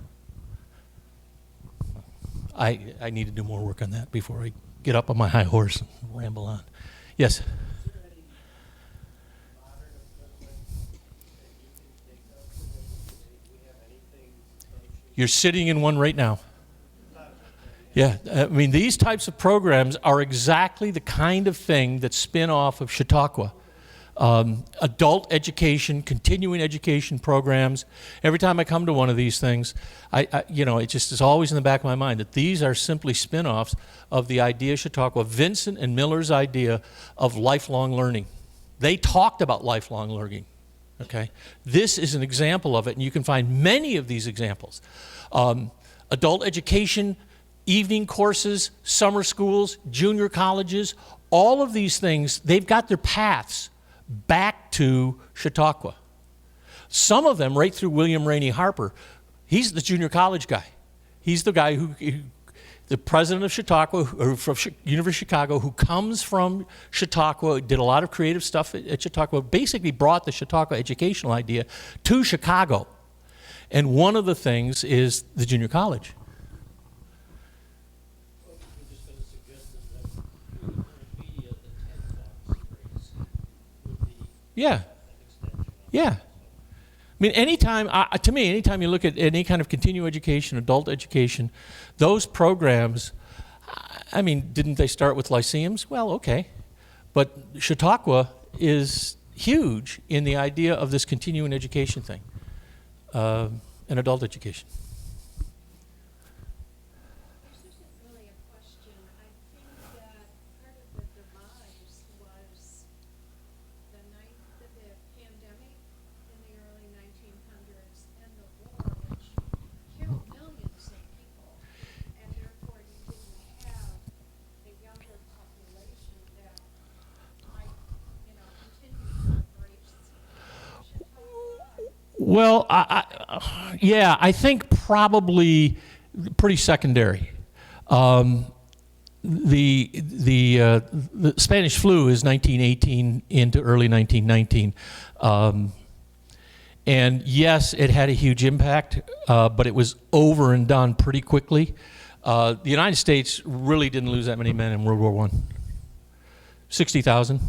I need to do more work on that before I get up on my high horse and ramble on. Yes? You're sitting in one right now. Yeah, I mean, these types of programs are exactly the kind of thing that spin off of Chautauqua. Adult education, continuing education programs. Every time I come to one of these things, it just is always in the back of my mind that these are simply spin-offs of the idea of Chautauqua, Vincent and Miller's idea of lifelong learning. They talked about lifelong learning. Okay, this is an example of it, and you can find many of these examples. Adult education, evening courses, summer schools, junior colleges, all of these things, they've got their paths back to Chautauqua. Some of them right through William Rainey Harper. He's the junior college guy. He's the guy the president of Chautauqua, or from University of Chicago, who comes from Chautauqua, did a lot of creative stuff at Chautauqua, basically brought the Chautauqua educational idea to Chicago. And one of the things is the junior college. Yeah. Yeah. I mean, to me, anytime you look at any kind of continuing education, adult education, those programs, I mean, didn't they start with lyceums? Well, okay. But Chautauqua is huge in the idea of this continuing education thing, and adult education. This isn't really a question. I think that part of the demise was the pandemic in the early 1900s and the war, which killed millions of people, and therefore you didn't have a younger population that might, continue to embrace Chautauqua. Well, yeah, I think probably pretty secondary. The Spanish flu is 1918 into early 1919. And yes, it had a huge impact, but it was over and done pretty quickly. The United States really didn't lose that many men in World War I. 60,000.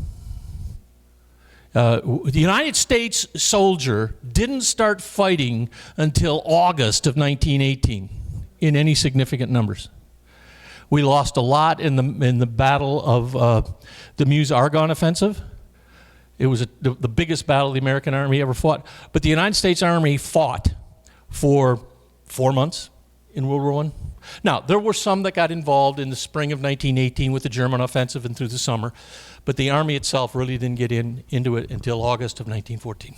The United States soldier didn't start fighting until August of 1918 in any significant numbers. We lost a lot in the battle of the Meuse-Argonne offensive. It was the biggest battle the American Army ever fought. But the United States Army fought for 4 months in World War I. Now, there were some that got involved in the spring of 1918 with the German offensive and through the summer, but the Army itself really didn't get into it until August of 1914.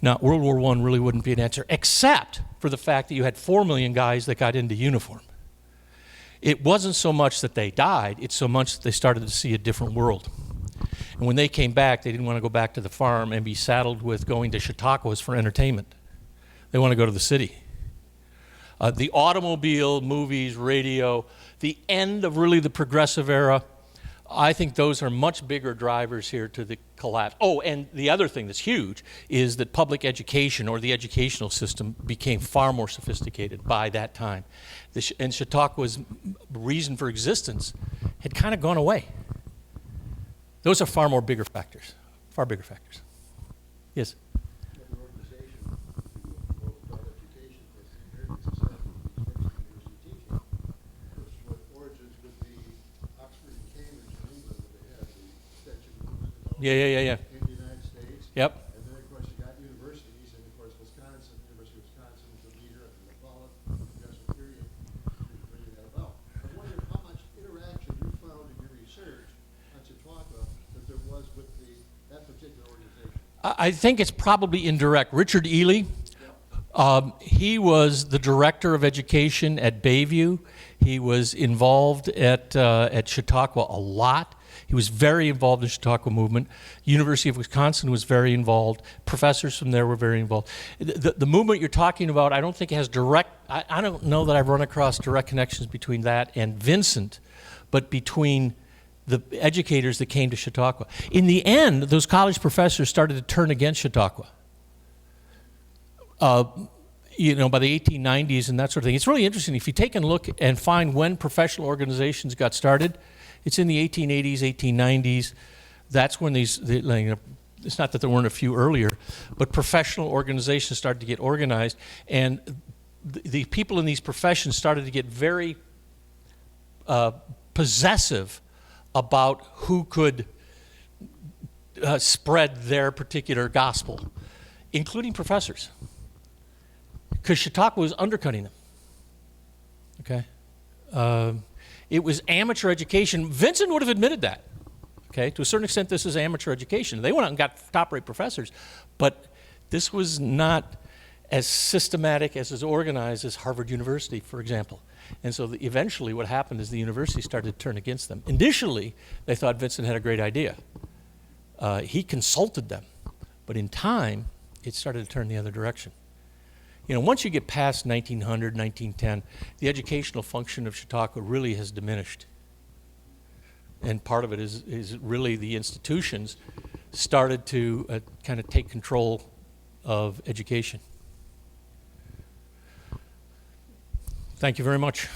Now, World War I really wouldn't be an answer, except for the fact that you had 4 million guys that got into uniform. It wasn't so much that they died, it's so much that they started to see a different world. And when they came back, they didn't want to go back to the farm and be saddled with going to Chautauquas for entertainment. They want to go to the city. The automobile, movies, radio, the end of really the progressive era, I think those are much bigger drivers here to the collapse. Oh, and the other thing that's huge is that public education, or the educational system, became far more sophisticated by that time. And Chautauqua's reason for existence had kind of gone away. Those are far bigger factors. Yes? The organization to promote adult education as the American Society of University Teaching, which what origins with the Oxford and Cambridge in England, where they had the extension movement Yeah. in the United States. Yep. And then, of course, you got universities, and of course, University of Wisconsin was the leader of the Apollo progressive period bringing that about. I wonder how much interaction you found in your research on Chautauqua that there was with that particular organization. I think it's probably indirect. Richard Ely, he was the director of education at Bayview. He was involved at Chautauqua a lot. He was very involved in the Chautauqua movement. University of Wisconsin was very involved. Professors from there were very involved. The movement you're talking about, I don't think it has direct, I don't know that I've run across direct connections between that and Vincent, but between the educators that came to Chautauqua. In the end, those college professors started to turn against Chautauqua. By the 1890s and that sort of thing. It's really interesting. If you take a look and find when professional organizations got started, it's in the 1880s, 1890s. That's when it's not that there weren't a few earlier, but professional organizations started to get organized, and the people in these professions started to get very possessive about who could spread their particular gospel, including professors, because Chautauqua was undercutting them. Okay, it was amateur education. Vincent would have admitted that. Okay, to a certain extent, this is amateur education. They went out and got top-rate professors, but this was not as systematic, as organized as Harvard University, for example. And so eventually what happened is the university started to turn against them. Initially, they thought Vincent had a great idea. He consulted them, but in time, it started to turn the other direction. You know, once you get past 1900, 1910, the educational function of Chautauqua really has diminished. And part of it is really the institutions started to kind of take control of education. Thank you very much.